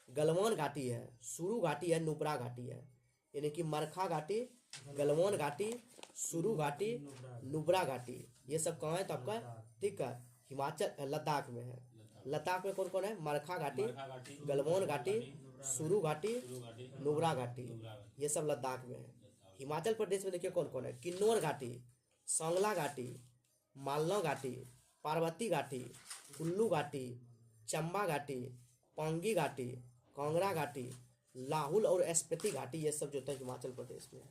गलवान घाटी है, सुरू घाटी है, नुब्रा घाटी है, यानी कि मरखा घाटी, गलवान घाटी, सुरू घाटी, नुब्रा घाटी, ये सब कहाँ है तो आपका, ठीक है, हिमाचल लद्दाख में है। लद्दाख में कौन कौन है, मरखा घाटी, गलवान घाटी, सुरू घाटी, नुब्रा घाटी, ये सब लद्दाख में है। हिमाचल प्रदेश में देखिए कौन कौन है, किन्नौर घाटी, सांगला घाटी, मालना घाटी, पार्वती घाटी, कुल्लू घाटी, चंबा घाटी, पांगी घाटी, कांगड़ा घाटी, लाहुल और स्पीति घाटी, ये सब जो था हिमाचल प्रदेश में।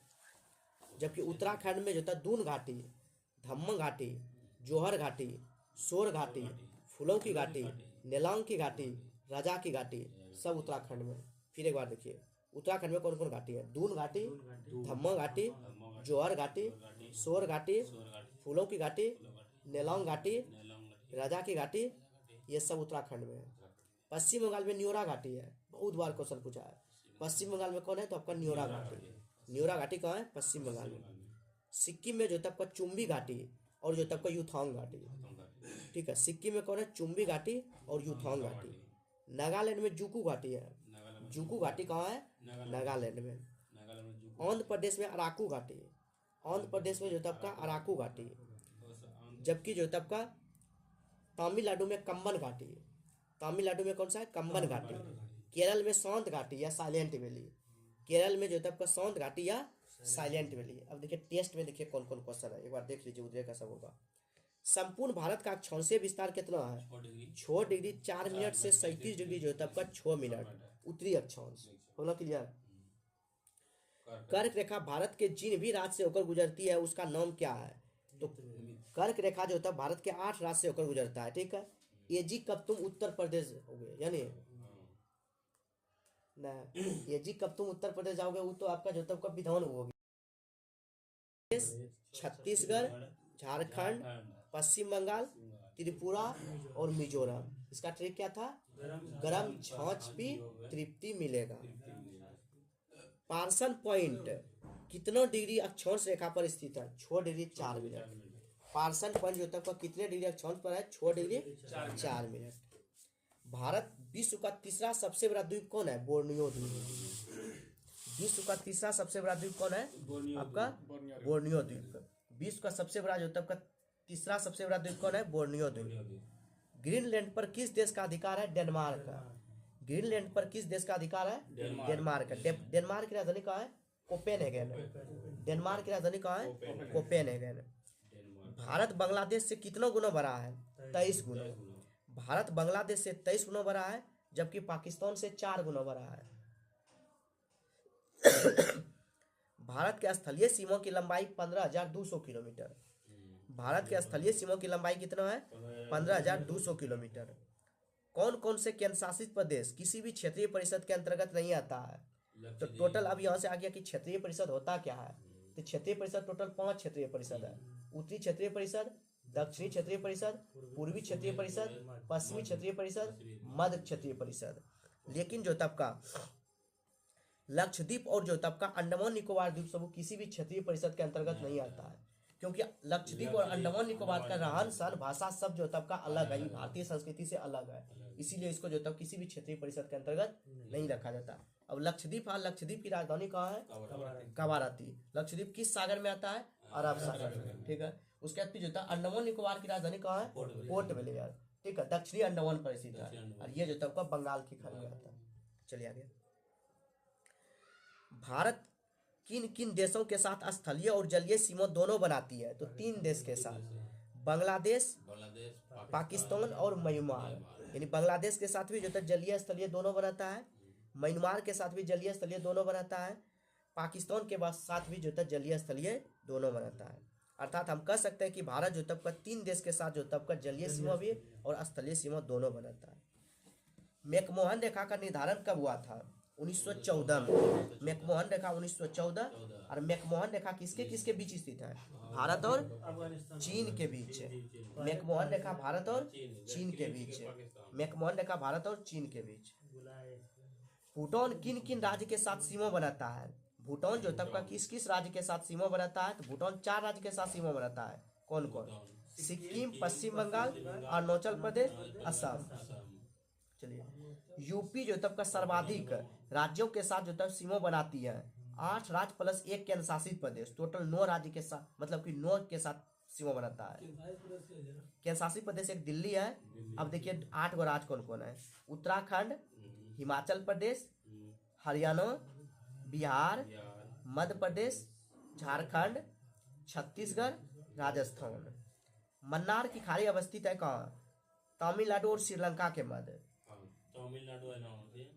जबकि उत्तराखंड में जो था दून घाटी, धम्म घाटी, जोहर घाटी, सोर घाटी, फूलों की घाटी, नेलांग की घाटी, राजा की घाटी, सब उत्तराखंड में। फिर एक बार देखिए उत्तराखंड में कौन कौन घाटी है, दून घाटी, धम्म घाटी, जोहर घाटी, सोर घाटी, फूलों की घाटी, नेलांग घाटी, राजा की घाटी, ये सब उत्तराखंड में है। पश्चिम बंगाल में न्योरा घाटी है, बहुत बार क्वेश्चन पूछा है। पश्चिम बंगाल में कौन है तो आपका न्योरा घाटी। न्योरा घाटी कहाँ है, पश्चिम बंगाल में। सिक्किम में जो तब का चुम्बी घाटी और जो तब का यूथोंग घाटी। ठीक है, सिक्किम में कौन है? चुम्बी घाटी और यूथोंग घाटी। नागालैंड में जुकू घाटी है। जुकू घाटी कहाँ है? नागालैंड में। आंध्र प्रदेश में अराकू घाटी। आंध्र प्रदेश में जो तब का अराकू घाटी। जबकि जो तब का तमिलनाडु में कंबन घाटी। तमिलनाडु में कौन सा है? कंबन घाटी। केरल में सौंत घाटी या साइलेंट वैली। केरल में जो तब का सौंत घाटी या साइलेंट वैली। अब देखिए टेस्ट में देखिए कौन कौन क्वेश्चन है, एक बार देख लीजिए, उधर का सब होगा। संपूर्ण भारत का अक्षांशीय विस्तार कितना है? 6 डिग्री 4 मिनट से 37 डिग्री जो तब का 6 मिनट उत्तरी अक्षांश। होना क्लियर? कर्क रेखा भारत के जिन भी राज्य से होकर गुजरती है उसका नाम क्या है? तो कर्क रेखा जो होता है भारत के 8 राज्य से होकर गुजरता है। ठीक है, एजी कब तुम उत्तर प्रदेश हो गए, यानी ना एजी कब तुम उत्तर प्रदेश जाओगे, वो तो आपका जो तब का विधान होगी। छत्तीसगढ़, झारखंड, पश्चिम बंगाल, त्रिपुरा और मिजोरम। इसका ट्रिक क्या था? गरम छाछ भी तृप्ति मिलेगा। पार्सन पॉइंट कितना डिग्री अक्षांश रेखा पर स्थित है? 6 डिग्री 4 मिनट। पार्सन पॉइंट जो तक कितने डिग्री अक्षांश पर है? 6 डिग्री 4 मिनट। भारत विश्व का तीसरा सबसे बड़ा द्वीप कौन है? बोर्नियो द्वीप। विश्व का तीसरा सबसे बड़ा द्वीप कौन है? आपका बोर्नियो द्वीप। विश्व का सबसे बड़ा जो तब का तीसरा सबसे बड़ा द्वीप कौन है? बोर्नियो द्वीप। ग्रीनलैंड पर किस देश का अधिकार है? डेनमार्क का। ग्रीनलैंड पर किस देश का अधिकार है? डेनमार्क का। डेनमार्क की राजधानी कहाँ है? कोपेनहेगन। डेनमार्क की राजधानी कहाँ है? कोपेनहेगन। भारत बांग्लादेश से कितना गुना बड़ा है? 23 गुना। भारत बांग्लादेश से 23 गुना बड़ा है, जबकि पाकिस्तान से 4 गुना बड़ा है। भारत के स्थलीय सीमा की लंबाई 15,200 किलोमीटर। भारत के स्थलीय सीमा की लंबाई कितना है? 15,200 किलोमीटर। कौन कौन से केंद्र शासित प्रदेश किसी भी क्षेत्रीय परिषद के अंतर्गत नहीं आता है? तो टोटल अब यहाँ से आ गया कि क्षेत्रीय परिषद होता क्या है। तो क्षेत्रीय परिषद टोटल 5 क्षेत्रीय परिषद है। उत्तरी क्षेत्रीय परिषद, दक्षिणी क्षेत्रीय परिषद, पूर्वी क्षेत्रीय परिषद, पश्चिमी क्षेत्रीय परिषद, मध्य क्षेत्रीय परिषद। लेकिन जो तब का लक्षद्वीप और जो तब का अंडमान निकोबार द्वीप समूह किसी भी क्षेत्रीय परिषद के अंतर्गत नहीं आता है, क्योंकि लक्षद्वीप और अंडमान निकोबार का रहन सहन, भाषा सब जो तब का अलग है, भारतीय संस्कृति से अलग है, इसीलिए इसको जो तब किसी भी क्षेत्रीय परिषद के अंतर्गत नहीं रखा जाता। अब लक्षद्वीप लक्षद्वीप की राजधानी कहाँ है? कवारत्ती। लक्षद्वीप किस सागर में आता है? अरब सागर में। ठीक है, उसके बाद जो था अंडमान निकोबार की राजधानी कहाँ है? Port Blair. ठीक है, दक्षिणी अंडमान पर स्थित है, और ये जो तब का बंगाल की खाड़ी में आता है। चलिए आगे। भारत किन किन देशों के साथ स्थलीय और जलीय सीमा दोनों बनाती है? तो 3 देश के साथ, बांग्लादेश, पाकिस्तान और म्यांमार। यानी बांग्लादेश के साथ भी जो है जलीय स्थलीय दोनों बनाता है, म्यांमार के साथ भी जलीय स्थलीय दोनों बनाता है, पाकिस्तान के साथ भी जो है जलीय स्थलीय दोनों बनाता है। अर्थात हम कह सकते हैं कि भारत जो तब का 3 देश के साथ जो तब का जलीय सीमा भी और स्थलीय सीमा दोनों बनाता है। मैकमोहन रेखा का निर्धारण कब हुआ था? 1914 में। मैकमोहन रेखा 1914। और मैकमोहन रेखा किसके किसके बीच स्थित है? भारत और चीन के बीच। मैकमोहन रेखा भारत और चीन के बीच। मैकमोहन रेखा भारत और चीन के बीच। भूटान किन किन राज्य के साथ सीमा बनाता है? भूटान जो तब का किस किस राज्य के साथ सीमा बनाता है? तो भूटान 4 राज्य के साथ सीमा बनाता है। कौन कौन? सिक्किम, पश्चिम बंगाल, अरुणाचल प्रदेश, असम। चलिए, यूपी जो तब का सर्वाधिक राज्यों के साथ जो तब सीमा बनाती है। 8 राज्य प्लस 1 केंद्र शासित प्रदेश, टोटल 9 राज्य के साथ, मतलब कि 9 के साथ सीमा बनाता है। केंद्र शासित प्रदेश एक दिल्ली है। अब देखिए 8 गो राज्य कौन कौन है? उत्तराखंड, हिमाचल प्रदेश, हरियाणा, बिहार, मध्य प्रदेश, झारखंड, छत्तीसगढ़, राजस्थान। मन्नार की खाड़ी अवस्थित है कहाँ? तमिलनाडु और श्रीलंका के मध्य।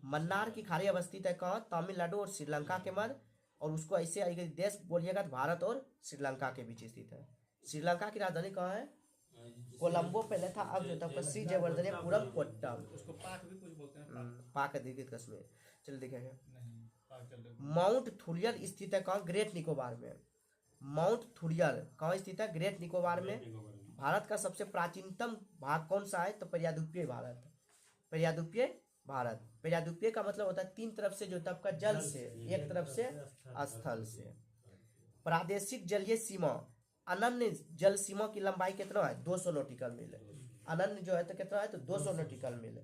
मन्नार की खाड़ी अवस्थित है कहाँ? तमिलनाडु और श्रीलंका के मध्य। और उसको ऐसे अगर देश बोलिएगा तो भारत और श्रीलंका के बीच स्थित है। श्रीलंका की राजधानी कहाँ है? कोलंबो पहले था, अब जो था श्री जयवर्धनेपुरम कोट्टम। उसको पाक भी कुछ बोलते हैं। पाक अधिकृत कश्मीर। चलिए देखेंगे। माउंट थुरियल स्थित है कहाँ? ग्रेट निकोबार में। माउंट थुरियल कहाँ स्थित है? ग्रेट निकोबार में। भारत का सबसे प्राचीनतम भाग कौन सा है? तो प्रजाद्वीपीय भारत। प्रजाद्वीपीय भारत। प्रजाद्वीपीय का मतलब होता है 3 तरफ से जो तब का जल से, 1 तरफ से स्थल से। प्रादेशिक जलीय सीमा अनन्य जल सीमा की लंबाई कितना है 200 नॉटिकल मील है। अनन्य जो है तो कितना है तो 200 नॉटिकल मील है।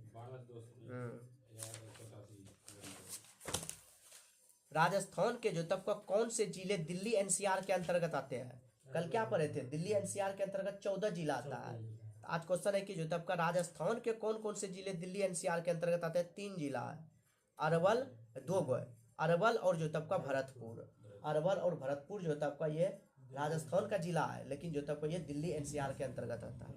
राजस्थान के जो तब का कौन से जिले दिल्ली एनसीआर के अंतर्गत आते हैं? कल क्या पढ़े थे? दिल्ली एनसीआर के अंतर्गत 14 जिला आता है। तो आज क्वेश्चन है कि जो तब का राजस्थान के कौन कौन से जिले दिल्ली एनसीआर के अंतर्गत आते हैं? 3 जिला है, अरवल, 2 गो है, अरवल और जो तब का भरतपुर। अरवल और भरतपुर जो तब का ये राजस्थान का जिला है, लेकिन जो तब का ये दिल्ली एनसीआर के अंतर्गत आता है।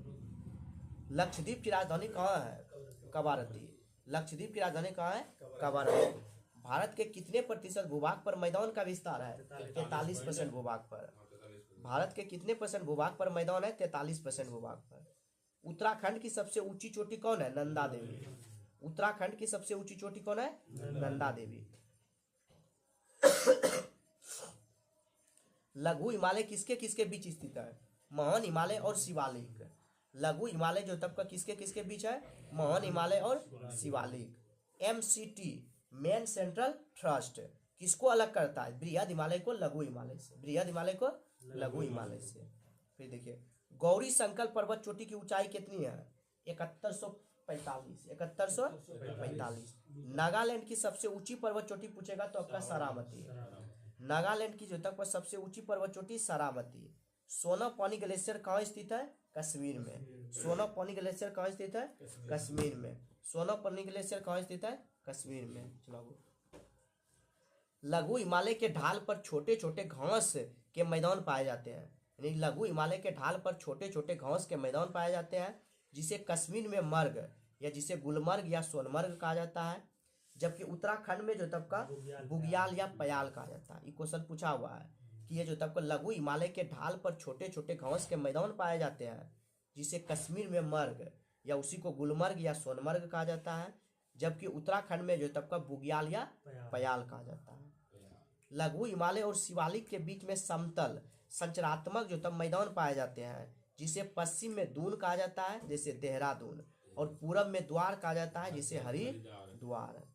लक्षद्वीप की राजधानी कहाँ है? कवारती। लक्षद्वीप की राजधानी कहाँ है? कवारती। भारत के कितने प्रतिशत भूभाग पर मैदान का विस्तार है? 43% भूभाग पर। भारत के कितने % भूभाग पर मैदान है? 43% भूभाग पर। उत्तराखंड की सबसे ऊंची चोटी कौन है? नंदा देवी। उत्तराखंड की सबसे ऊंची चोटी कौन है? नंदा देवी। लघु हिमालय किसके किसके बीच स्थित है? महान हिमालय और शिवालिक। लघु हिमालय जो तब का किसके किसके बीच है? महान हिमालय और Shivalik. MCT main central thrust किसको अलग करता है? बृहद हिमालय को लघु हिमालय से। बृहद हिमालय को लघु हिमालय से। फिर देखिए गौरी शंकर पर्वत चोटी की ऊंचाई कितनी है? 7145। नागालैंड की सबसे ऊंची पर्वत चोटी पूछेगा तो आपका सरामती है। नागालैंड की जो तक पर सबसे ऊंची पर्वत चोटी सरामती। सोनापानी ग्लेशियर कहाँ स्थित है? कश्मीर में। सोनापानी ग्लेशियर कहाँ स्थित है? कश्मीर में। सोनापानी ग्लेशियर कहाँ स्थित है? कश्मीर में। चलो लघु हिमालय के ढाल पर छोटे छोटे घास के मैदान पाए जाते हैं। यानी लघु हिमालय के ढाल पर छोटे छोटे घास के मैदान पाए जाते हैं, जिसे कश्मीर में मर्ग या जिसे गुलमर्ग या सोनमर्ग कहा जाता है। जबकि उत्तराखंड में जो तब का बुग्याल या पयाल कहा जाता है। ये क्वेश्चन पूछा हुआ है कि ये जो तब का लघु हिमालय के ढाल पर छोटे छोटे घास के मैदान पाए जाते हैं, जिसे कश्मीर में मर्ग या उसी को गुलमर्ग या सोनमर्ग कहा जाता है। जबकि उत्तराखंड में जो तब का बुग्याल या पयाल कहा जाता है। लघु हिमालय और शिवालिक के बीच में समतल संरचनात्मक जो तब मैदान पाए जाते हैं, जिसे पश्चिम में दून कहा जाता है जैसे देहरादून, और पूरब में द्वार कहा जाता है जिसे हरिद्वार।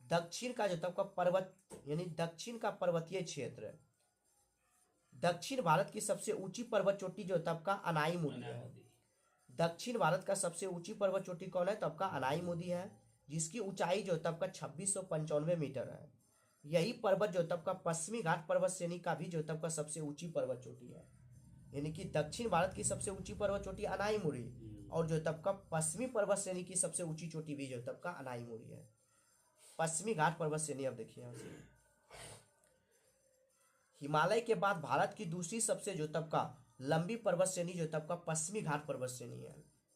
दक्षिण का जो तब का पर्वत यानी दक्षिण का पर्वतीय क्षेत्र। दक्षिण भारत की सबसे ऊंची पर्वत चोटी जो तब का अनाईमुदी है। दक्षिण भारत का सबसे ऊंची पर्वत चोटी कौन है? तब का अनाईमुदी है, जिसकी ऊंचाई जो तब का 2695 मीटर है। यही पर्वत जो तब का पश्चिमी घाट पर्वत श्रेणी का भी जो तब का सबसे ऊंची पर्वत चोटी है। यानी कि दक्षिण भारत की सबसे ऊंची पर्वत चोटी अनाईमुड़ी, और जो तब का पश्चिमी पर्वत श्रेणी की सबसे ऊंची चोटी भी जो तब का अनाईमुड़ी है। पश्चिमी घाट पर्वत श्रेणी अब देखिए यहाँ से। हिमालय के बाद भारत की दूसरी सबसे जो तब का लंबी पर्वत श्रेणी जो तब का पश्चिमी घाट पर्वत श्रेणी है।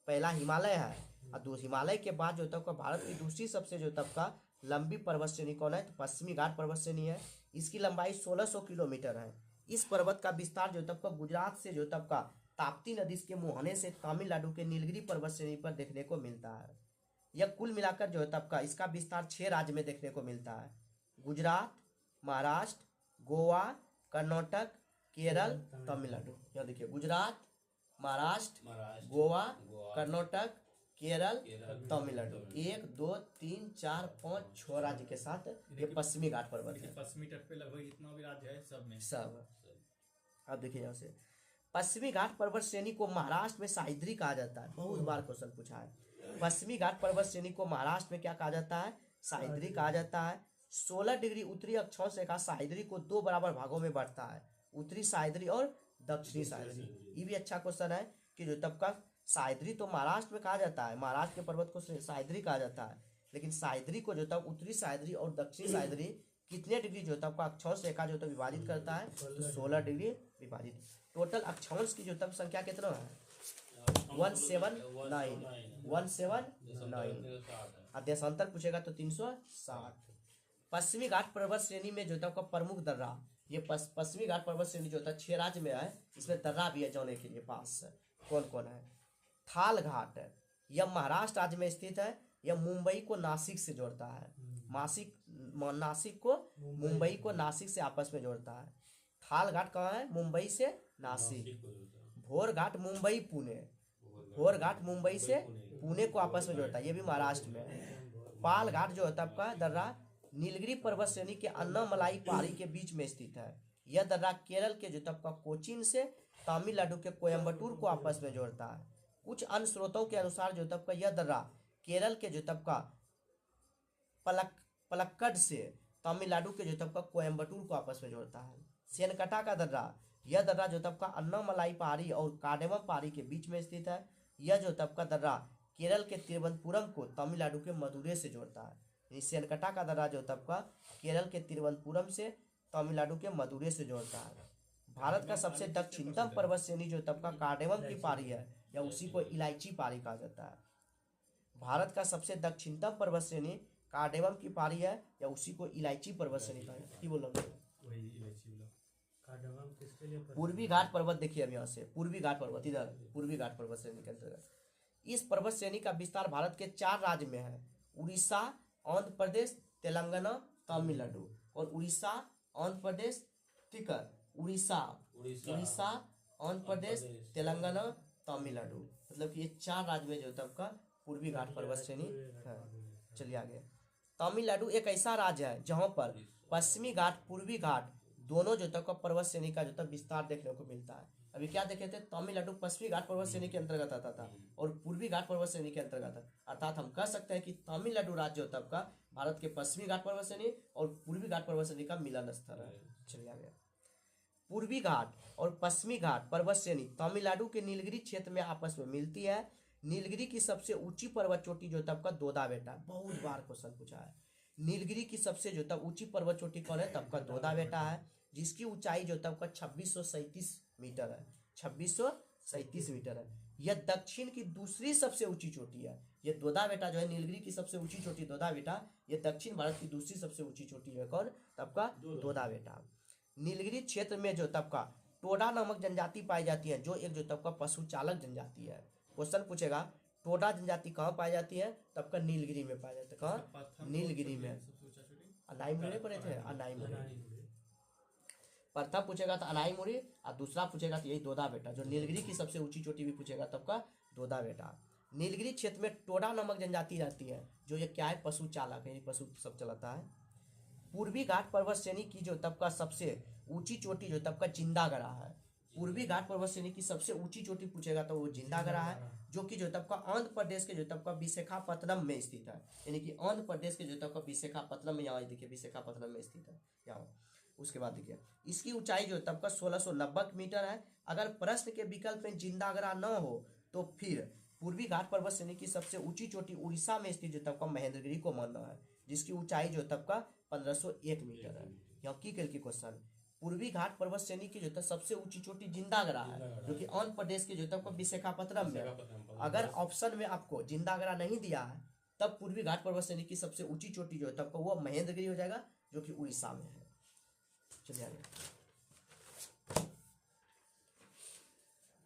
पहला हिमालय है और हिमालय के बाद जो तब का भारत की दूसरी सबसे जो तब का लंबी पर्वत श्रेणी कौन है? तो पश्चिमी घाट पर्वत श्रेणी है। इसकी लंबाई 1600 किलोमीटर है। इस पर्वत का विस्तार जो तब का गुजरात से जो तब का ताप्ती नदी के मुहाने से तमिलनाडु के नीलगिरी पर्वत श्रेणी पर देखने को मिलता है। यह कुल मिलाकर जो है तब का इसका विस्तार 6 राज्य में देखने को मिलता है: गुजरात, महाराष्ट्र, गोवा, कर्नाटक, केरल, तमिलनाडु। यह देखिए गुजरात, महाराष्ट्र, गोवा, कर्नाटक, केरल, तमिलनाडु। 1 2 3 4 5 6 राज्य के साथ ये पश्चिमी घाट पर्वत है। पश्चिमी तट पे लगभग जितना भी राज्य है सब में सब। अब देखिए यहाँ से पश्चिमी घाट पर्वत श्रेणी को महाराष्ट्र में सह्याद्री कहा जाता है। बहुत बार क्वेश्चन पूछा है। पश्चिमी घाट पर्वत श्रेणी को महाराष्ट्र में क्या कहा जाता है? सह्याद्री कहा जाता है। 16 डिग्री उत्तरी अक्षांश रेखा सह्याद्री को 2 बराबर भागों में बांटता है: उत्तरी सह्याद्री और दक्षिणी सह्याद्री। ये भी अच्छा क्वेश्चन है कि जो तब का सह्याद्री तो महाराष्ट्र में कहा जाता है, महाराष्ट्र के पर्वत को सह्याद्री कहा जाता है, लेकिन सह्याद्री को जो तब उत्तरी सह्याद्री और दक्षिणी सह्याद्री कितने डिग्री जो तब का अक्षांश रेखा जो तब विभाजित करता है? तो 16 डिग्री विभाजित। टोटल अक्षांश की जो तब संख्या कितना है? 179। और देशांतर पूछेगा तो 360। पश्चिमी घाट पर्वत श्रेणी में जो तब का प्रमुख दर्रा, ये पश्चिमी घाट पर्वत श्रेणी जो था 6 राज्य में है, इसमें दर्रा भी है जाने के लिए पास। कौन कौन है? थाल घाट, यह महाराष्ट्र राज्य में स्थित है। यह मुंबई को नासिक से जोड़ता है। नासिक को मुंबई को नासिक से आपस में जोड़ता है। थाल घाट कहाँ है? मुंबई से नासिक। भोर घाट मुंबई पुणे, भोर घाट मुंबई से पुणे को आपस में जोड़ता है, ये भी महाराष्ट्र में है। पाल घाट जो है तब का दर्रा नीलगिरी पर्वत श्रेणी के अन्नामलाई पहाड़ी के बीच में स्थित है। यह दर्रा केरल के जो तबका कोचीन से तमिलनाडु के कोयम्बटूर को आपस में जोड़ता है। कुछ अन्य स्रोतों के अनुसार जो तबका यह दर्रा केरल के जो तबका पलक्कड़ से तमिलनाडु के जो तबका कोयम्बटूर को आपस में जोड़ता है। सेनकटा का दर्रा, यह दर्रा जो तबका अन्नामलाई पहाड़ी और कार्डेमम पहाड़ी के बीच में स्थित है। यह जो तबका दर्रा केरल के तिरुवनंतपुरम को तमिलनाडु के मदुरै से जोड़ता है। सेनकटा का दर्रा जो तबका केरल के तिरुवनंतपुरम से तमिलनाडु के मदुरै से जोड़ता है। भारत का सबसे दक्षिणतम पर्वत श्रेणी जो तबका कार्डेमम की पहाड़ी है या उसी को इलायची पहाड़ी कहा जाता है। भारत का सबसे दक्षिणतम पर्वत श्रेणी कार्डेमम की पहाड़ी है या उसी को इलायची पर्वत श्रेणी कहा जाता है। की बोलो वही इलायची बोला। कार्डमम किसके लिए पूर्वी घाट पर्वत देखिए अब यहाँ से, पूर्वी घाट पर्वत इधर पूर्वी घाट पर्वत श्रेणी के अंतर्गत। इस पर्वत श्रेणी का विस्तार भारत के 4 राज्य में है, उड़ीसा, आंध्र प्रदेश, तेलंगाना, तमिलनाडु। और उड़ीसा, आंध्र प्रदेश, ठीक है, उड़ीसा, आंध्र प्रदेश, तेलंगाना, तमिलनाडु, मतलब कि ये 4 राज्य में जो तब का पूर्वी घाट पर्वत श्रेणी है। चलिए आगे। तमिलनाडु एक ऐसा राज्य है जहाँ पर पश्चिमी घाट, पूर्वी घाट दोनों जो तक पर्वत श्रेणी का जो तक विस्तार देखने को मिलता है। अभी क्या देखे थे, तमिलनाडु पश्चिमी घाट पर्वत श्रेणी के अंतर्गत आता था और पूर्वी घाट पर्वत श्रेणी के अंतर्गत, अर्थात हम कह सकते हैं कि तमिलनाडु राज्य जो तब का भारत के पश्चिमी घाट पर्वत श्रेणी और पूर्वी घाट पर्वत श्रेणी का मिलन स्थल है। चलिए आगे। पूर्वी घाट और पश्चिमी घाट पर्वत श्रेणी तमिलनाडु के नीलगिरी क्षेत्र में आपस में मिलती है। नीलगिरी की सबसे ऊंची पर्वत चोटी जो तब का दोदा बेटा, बहुत बार क्वेश्चन पूछा है। नीलगिरी की सबसे जो तब ऊंची पर्वत चोटी कौन है, तब का दोदा बेटा है, जिसकी ऊंचाई जो तब का 2637 मीटर है। 2637 मीटर है। यह दक्षिण की दूसरी सबसे ऊंची चोटी है। ये दोदा बेटा जो है, नीलगिरी की सबसे ऊंची चोटी दोदा बेटा, ये दक्षिण भारत की दूसरी सबसे ऊंची चोटी है कौन, तब का दोदा बेटा। नीलगिरी क्षेत्र में जो तब का टोडा नामक जनजाति पाई जाती है, जो एक जो तब का पशु चालक जनजाति है। क्वेश्चन पूछेगा टोडा जनजाति कहाँ पाई जाती है, तब का नीलगिरी में पाई जाती है। कहाँ, नीलगिरी में। अनाईमुरे पढ़े थे, अनाईमुरे। प्रथम पूछेगा तो अनाईमुरी और दूसरा पूछेगा तो यही दोदा बेटा, जो नीलगिरी की सबसे ऊंची चोटी भी पूछेगा तब का दोदा बेटा। नीलगिरी क्षेत्र में टोडा नामक जनजाति रहती है, जो ये क्या है, पशु चालक है, पशु सब चलाता है। पूर्वी घाट पर्वत श्रेणी की जो तब का सबसे ऊंची चोटी जो तब का जिंदागरा है। पूर्वी घाट पर्वत श्रेणी की सबसे ऊंची चोटी पूछेगा तो वो जिंदागरा है, जो कि जो तब का आंध्र प्रदेश के जो तब का विशाखापत्तनम में स्थित है। यानी कि आंध्र प्रदेश के जो तब का विशाखापत्तनम में, यहाँ देखिए विशाखापत्तनम में स्थित है यहाँ। उसके बाद देखिए इसकी ऊंचाई जो तब का 1690 मीटर है। अगर प्रश्न के विकल्प में जिंदागरा न हो तो फिर पूर्वी घाट पर्वत श्रेणी की सबसे ऊंची चोटी उड़ीसा में स्थित जो तब का महेंद्रगिरी को मानना है, जिसकी ऊंचाई जो तब का 1501 मीटर है। यहाँ की क्वेश्चन, पूर्वी घाट पर्वत श्रेणी की जो तब सबसे ऊंची चोटी जिंदागरा है, जो कि आंध्र प्रदेश के जो तब का विशाखापत्तनम में। अगर ऑप्शन में आपको जिंदागरा नहीं दिया है तब पूर्वी घाट पर्वत श्रेणी की सबसे ऊंची चोटी जो है तब का वो महेंद्रगिरी हो जाएगा, जो कि उड़ीसा में है। चलिए आगे।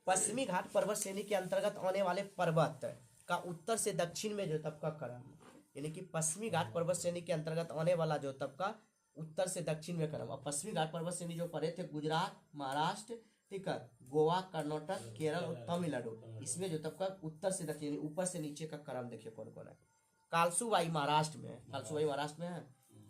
पश्चिमी घाट पर्वत श्रेणी के अंतर्गत आने वाले पर्वत का उत्तर से दक्षिण में जो तब का क्रम, यानी कि पश्चिमी घाट पर्वत श्रेणी के अंतर्गत आने वाला जो तब का उत्तर से दक्षिण में क्रम। अब पश्चिमी घाट पर्वत श्रेणी जो पड़े थे गुजरात, महाराष्ट्र, ठीक है, गोवा, कर्नाटक, केरल और तमिलनाडु, इसमें जो तब का उत्तर से दक्षिण ऊपर से नीचे का क्रम देखिए कौन कौन है। कालसूबाई महाराष्ट्र में है, कालसूबाई महाराष्ट्र में है।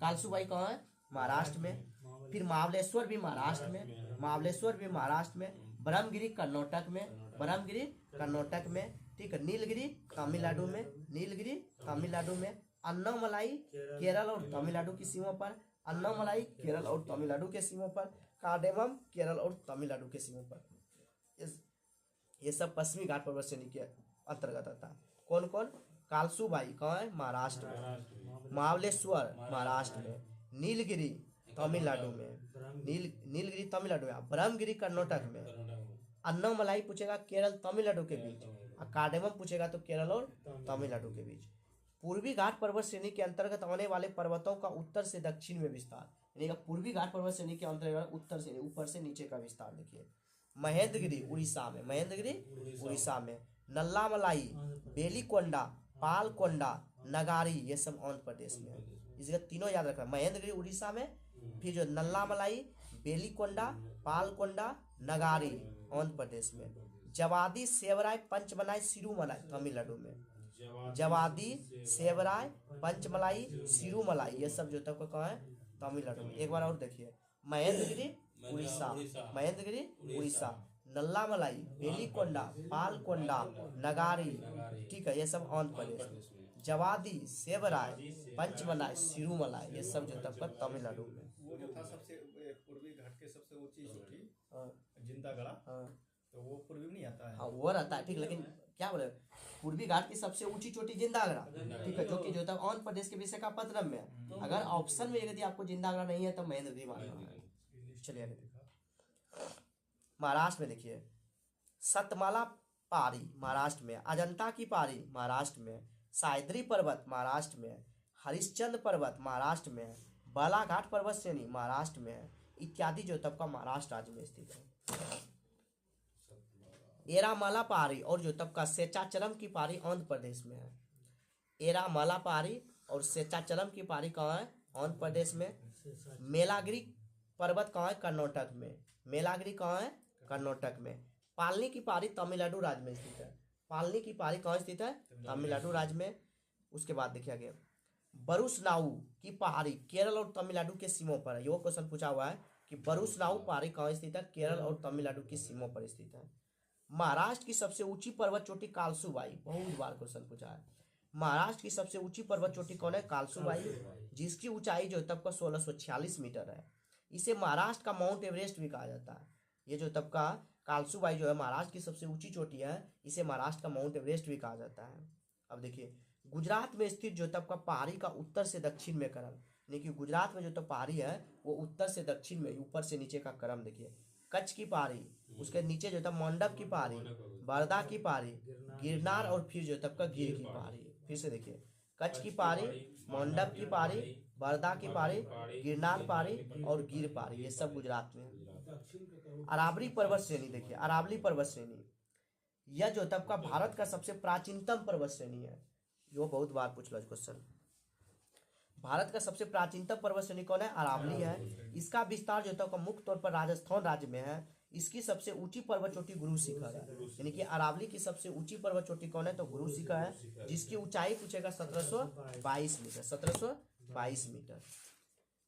कालसूबाई कहाँ है, महाराष्ट्र में। फिर महाबलेश्वर भी महाराष्ट्र में, महाबलेश्वर भी महाराष्ट्र में। ब्रह्मगिरी कर्नाटक में, ब्रह्मगिरी कर्नाटक में, ठीक है। नीलगिरी तमिलनाडु में, नीलगिरी तमिलनाडु में। अन्नामलाई केरल और तमिलनाडु की सीमा पर, अन्नामलाई केरल और तमिलनाडु के सीमा पर। कार्डेमम केरल और तमिलनाडु के सीमा पर। ये सब पश्चिमी घाट पर्वत श्रेणी के अंतर्गत आता है। कौन कौन, कालसूबाई कहाँ है, महाराष्ट्र में। महाबलेश्वर महाराष्ट्र में। नीलगिरी तमिलनाडु में, नीलगिरी तमिलनाडु में। ब्रह्मगिरी कर्नाटक में। अन्नामलाई पूछेगा केरल तमिलनाडु के बीच, और कार्डेमम पूछेगा तो केरल और तमिलनाडु के बीच। पूर्वी घाट पर्वत श्रेणी के अंतर्गत आने वाले पर्वतों का उत्तर से दक्षिण में विस्तार, यानी पूर्वी घाट पर्वत श्रेणी के अंतर्गत उत्तर से ऊपर से नीचे का विस्तार देखिए। महेंद्रगिरी उड़ीसा में, महेंद्रगिरी उड़ीसा में। नल्लामलाई, बेलीकोंडा, पालकोंडा, नगारी, ये सब आंध्र प्रदेश में है। इसका तीनों याद रखना, महेंद्रगिरी उड़ीसा में, फिर जो नल्लामलाई, बेलीकोंडा, पालकोंडा, नगारी आंध्र प्रदेश में। जवादी, सेवराय, पंचमलाई, सिरुमलाई तमिलनाडु में। जवादी, सेवराय, पंचमलाई, सिरुमलाई, ये सब जो तब कहाँ है, तमिलनाडु में। एक बार और देखिए, महेंद्रगिरी उड़ीसा, महेंद्रगिरी उड़ीसा, नल्ला मलाई, बेलीकोंडा, पालकोंडा, नगारी, ठीक है, ये सब आंध्र प्रदेश, जवादी, सेवराय, पंचमलाई, सिरुमलाई, ये सब जो तब तमिलनाडु में। वो जो था सबसे पूर्वी घाट के सबसे ऊंची चोटी हाँ जिंदागढ़ा, हाँ तो वो पूर्वी में नहीं आता है। हाँ वो रहता है, ठीक, लेकिन क्या बोले, पूर्वी घाट की सबसे ऊंची चोटी जिंदागढ़ा, ठीक है, जो कि जो तब आंध्र प्रदेश के विशाखापत्तनम में है। अगर ऑप्शन में यदि आपको जिंदागढ़ा नहीं है तो महेंद्रगिरी मानना है। चलिए आगे महाराष्ट्र में देखिए, सतमाला पारी महाराष्ट्र में, अजंता की पारी महाराष्ट्र में, सायद्री पर्वत महाराष्ट्र में, हरिश्चंद्र पर्वत महाराष्ट्र में, बालाघाट पर्वत श्रेणी महाराष्ट्र में, इत्यादि जो तब का महाराष्ट्र राज्य में स्थित है। एरामाला पारी और जो तब का सेचाचलम की पारी आंध्र प्रदेश में है। एरामाला पारी और सेचाचलम की पारी कहाँ है? आंध्र प्रदेश में। मेलागिरी पर्वत कहाँ है? कर्नाटक में। मेलागिरी कहाँ है? कर्नाटक में। पालनी की पारी तमिलनाडु राज्य में स्थित है। पालनी की पारी कहाँ स्थित है? तमिलनाडु राज्य में। उसके बाद देखिए आगे, बरुसनाऊ की पहाड़ी केरल और तमिलनाडु के सीमों पर है। यो क्वेश्चन पूछा हुआ है कि बरुसनाऊ पहाड़ी कहाँ स्थित है? केरल और तमिलनाडु की सीमों पर स्थित है। महाराष्ट्र की सबसे ऊंची पर्वत चोटी कालसूबाई, बहुत बार क्वेश्चन पूछा है। महाराष्ट्र की सबसे ऊंची पर्वत चोटी कौन है? कालसूबाई, जिसकी ऊंचाई जो तब का 1646 मीटर है। इसे महाराष्ट्र का माउंट एवरेस्ट भी कहा जाता है। ये जो तब का कालसूबाई जो है महाराष्ट्र की सबसे ऊंची चोटी है, इसे महाराष्ट्र का माउंट एवरेस्ट भी कहा जाता है। अब देखिए, गुजरात में स्थित जो तब का पहाड़ी का उत्तर से दक्षिण में क्रम, यानी कि गुजरात में जो तब पहाड़ी है वो उत्तर से दक्षिण में, ऊपर से नीचे का क्रम देखिए। कच्छ की पहाड़ी, उसके नीचे जो तब मंडप की पहाड़ी, बरदा की पहाड़ी, गिरनार और फिर जो तब का गिर की पहाड़ी। फिर से देखिए, कच्छ की पहाड़ी, मंडप की पहाड़ी, बरदा की पहाड़ी, गिरनार पहाड़ी और गिर पहाड़ी, ये सब गुजरात में है। अरावली पर्वत श्रेणी देखिए, अरावली पर्वत श्रेणी यह जो तब का भारत का सबसे प्राचीनतम पर्वत श्रेणी है। यो बहुत बार पूछ लो क्वेश्चन। भारत का सबसे प्राचीनतम पर्वत श्रेणी कौन है? अरावली है। इसका विस्तार जो तब का मुख्य तौर पर राजस्थान राज्य में है। इसकी सबसे ऊंची पर्वत चोटी गुरु शिखर है, यानी कि अरावली की सबसे ऊंची पर्वत चोटी कौन है? तो गुरु शिखर है, जिसकी ऊंचाई पूछेगा 1722 मीटर, 1722 मीटर।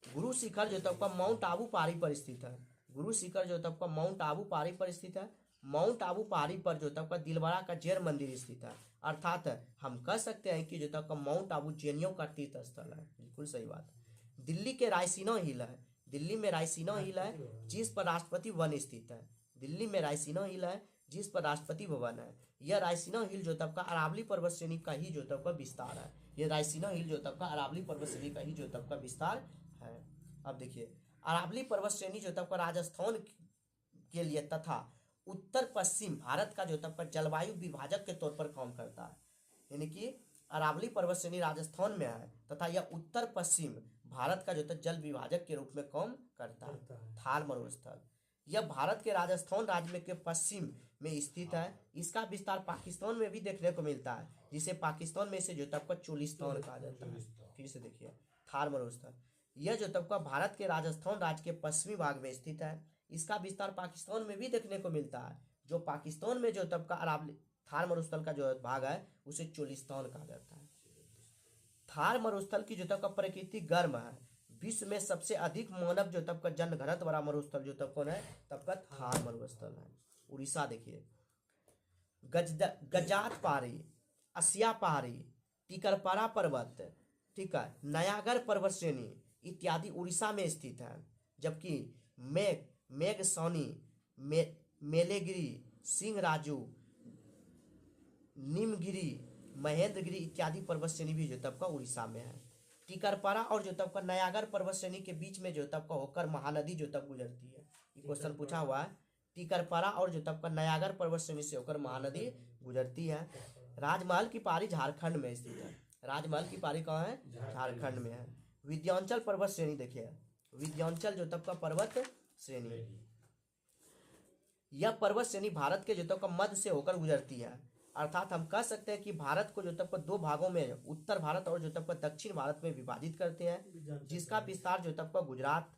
गुरु शिखर जो तब का माउंट आबू पहाड़ी पर स्थित है। गुरु शिखर जो तब का माउंट आबू पहाड़ी पर स्थित है। माउंट आबू पहाड़ी पर जो तब का दिलवाड़ा का जैन मंदिर स्थित है। अर्थात हम कह सकते हैं कि जो तब का माउंट आबू जैनियों का तीर्थ स्थल है। बिल्कुल सही बात। दिल्ली के रायसीना हिल है, दिल्ली में रायसीना हिल है, जिस पर राष्ट्रपति वन स्थित है। दिल्ली में रायसीना हिल है, जिस पर राष्ट्रपति भवन है। यह रायसीना हिल जो तब का अरावली पर्वत श्रेणी का ही जो तब का विस्तार है। यह रायसीना हिल जो तब का अरावली पर्वत श्रेणी का ही जो तब का विस्तार है। अब देखिए, अरावली पर्वत श्रेणी जो तब का राजस्थान के लिए तथा उत्तर पश्चिम भारत का जो तब का जलवायु विभाजक के तौर पर काम करता है। यानी कि अरावली पर्वत श्रेणी राजस्थान में है तथा यह उत्तर पश्चिम भारत का जो तब जल विभाजक के रूप में काम करता है। थार मरुस्थल यह भारत के राजस्थान राज्य में के पश्चिम में स्थित है। इसका विस्तार पाकिस्तान में भी देखने को मिलता है, जिसे पाकिस्तान में से जो तब का चोलिस्तान कहा जाता है। फिर से देखिए, थार मरुस्थल यह जो तब का भारत के राजस्थान राज्य के पश्चिमी भाग में स्थित है। इसका विस्तार पाकिस्तान में भी देखने को मिलता है। जो पाकिस्तान में जो तब का अरावली थार मरुस्थल का जो भाग है उसे चोलिस्तान कहा जाता है। थार मरुस्थल की जो तब का प्रकृति गर्म है। विश्व में सबसे अधिक मानव जो तब का जन घनत्व वाला मरुस्थल जो तब कौन है? तब का थार मरुस्थल है। उड़ीसा देखिए, गजात पहाड़ी, असिया पहाड़ी, टिकरपारा पर्वत, ठीक है, नयागढ़ पर्वत श्रेणी इत्यादि उड़ीसा में स्थित है। जबकि मेघसौनी, मेलेगिरी, सिंहराजू, नीमगिरी, महेंद्रगिरी इत्यादि पर्वत श्रेणी भी जो तब का उड़ीसा में है। टिकरपारा और जो तब का नयागढ़ पर्वत श्रेणी के बीच में जो तब का होकर महानदी जो तब गुजरती है। ये क्वेश्चन पूछा हुआ है। टिकरपारा और जो तब का नयागढ़ पर्वत श्रेणी से होकर महानदी गुजरती है। राजमहल की पहाड़ी झारखंड में स्थित है। राजमहल की पहाड़ी कहाँ है? झारखंड में है। विंध्याचल पर्वत श्रेणी देखिए, विंध्याचल जो तब का पर्वत श्रेणी, यह पर्वत श्रेणी भारत के जो तब का मध्य से होकर गुजरती है। अर्थात हम कह सकते हैं कि भारत को जो तब का दो भागों में, उत्तर भारत और जो तब का दक्षिण भारत में विभाजित करते हैं, जिसका विस्तार जो तब का गुजरात,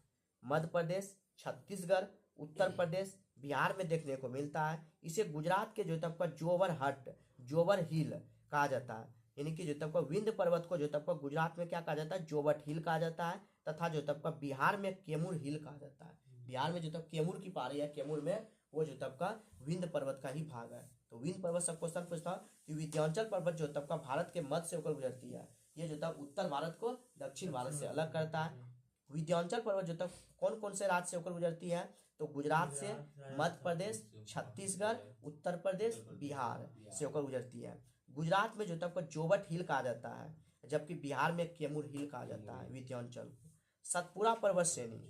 मध्य प्रदेश, छत्तीसगढ़, उत्तर प्रदेश, बिहार में देखने को मिलता है। इसे गुजरात के जो तब का जोबर हिल कहा जाता है। यानी कि जो तब का विंध्य पर्वत को जो तब का गुजरात में क्या कहा जाता है? जोबट हिल कहा जाता है, तथा जो तब का बिहार में कैमूर हिल कहा जाता है। बिहार में जो तब कैमूर की पहाड़ी है, कैमूर में वो जो तब का विंध्य पर्वत का ही भाग है। तो विंध्य पर्वत सब क्वेश्चन पूछता कि विंध्याचल पर्वत जो तब का भारत के मध्य से होकर गुजरती है। ये जो तब उत्तर भारत को दक्षिण भारत से अलग करता है। विंध्याचल पर्वत जो तब कौन कौन से राज्य से होकर गुजरती है, तो गुजरात से, मध्य प्रदेश, छत्तीसगढ़, उत्तर प्रदेश, बिहार से होकर गुजरती है। गुजरात में जो तब का जोबट हिल कहा जाता है, जबकि बिहार में कैमूर हिल कहा जाता है विंध्याचल को। सतपुड़ा पर्वत श्रेणी,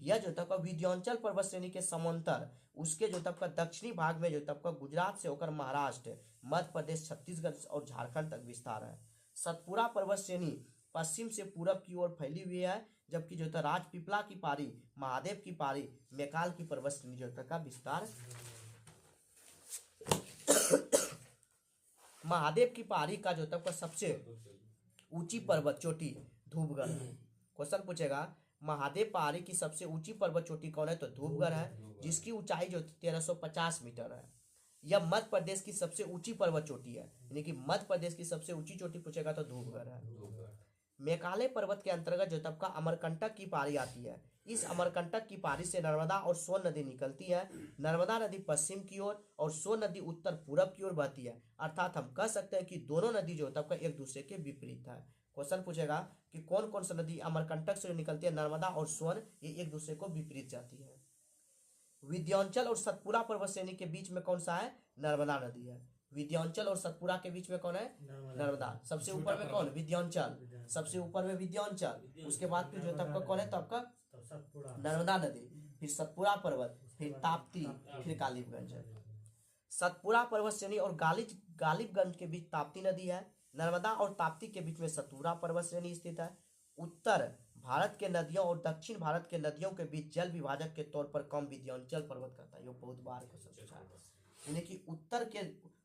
यह जो तब का विंध्याचल पर्वत श्रेणी के समांतर उसके जो तब का दक्षिणी भाग में जो तब का गुजरात से होकर महाराष्ट्र, मध्य प्रदेश, छत्तीसगढ़ और झारखंड तक विस्तार है। सतपुड़ा पर्वत श्रेणी पश्चिम से पूरब की ओर फैली हुई है, जबकि जो राजपीपला की पारी, महादेव की पारी, मैकाल की पर्वत श्रेणी जो तक का विस्तार। महादेव की पहाड़ी का जो तब का सबसे ऊंची पर्वत चोटी धूपगढ़ है। क्वेश्चन पूछेगा महादेव पहाड़ी की सबसे ऊंची पर्वत चोटी कौन है, तो धूपगढ़ है, जिसकी ऊंचाई जो 1350 मीटर है। यह मध्य प्रदेश की सबसे ऊंची पर्वत चोटी है, यानी कि मध्य प्रदेश की सबसे ऊंची चोटी पूछेगा तो धूपगढ़ है। मेघालय पर्वत के अंतर्गत जो तब का अमरकंटक की पहाड़ी आती है। इस अमरकंटक की पहाड़ी से नर्मदा और सोन नदी निकलती है। नर्मदा नदी पश्चिम की ओर और सोन नदी उत्तर पूरब की ओर बहती है, अर्थात हम कह सकते हैं कि दोनों नदी जो तब का एक दूसरे के विपरीत है। क्वेश्चन पूछेगा कि कौन कौन सा नदी अमरकंटक से निकलती है, नर्मदा और सोन, ये एक दूसरे को विपरीत जाती है। विंध्याचल और सतपुड़ा पर्वत श्रेणी के बीच में कौन सा है, नर्मदा नदी है। विंध्याचल और सतपुड़ा के बीच में कौन है, नर्मदा। सबसे ऊपर में कौन, विंध्याचल, सबसे ऊपर में विंध्याचल, उसके बाद फिर जो तब का कौन है, तब का नर्मदा नदी, फिर सतपुड़ा पर्वत, फिर ताप्ती, फिर गालिबगंज है। सतपुड़ा पर्वत श्रेणी और गालिबगंज के बीच ताप्ती नदी है। नर्मदा और ताप्ती के बीच में सतपुड़ा पर्वत श्रेणी स्थित है। उत्तर भारत के नदियों और दक्षिण भारत के नदियों के बीच जल विभाजक के तौर पर कम विंध्याचल पर्वत करता है। ये बहुत बार क्वेश्चन पूछा है, यानी कि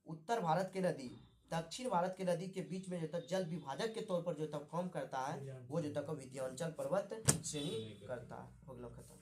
उत्तर भारत के नदी दक्षिण भारत के नदी के बीच में जो तक जल विभाजक के तौर पर जो तक कम करता है, वो जो तक विंध्याचल पर्वत श्रेणी करता है। हो गया खत्म।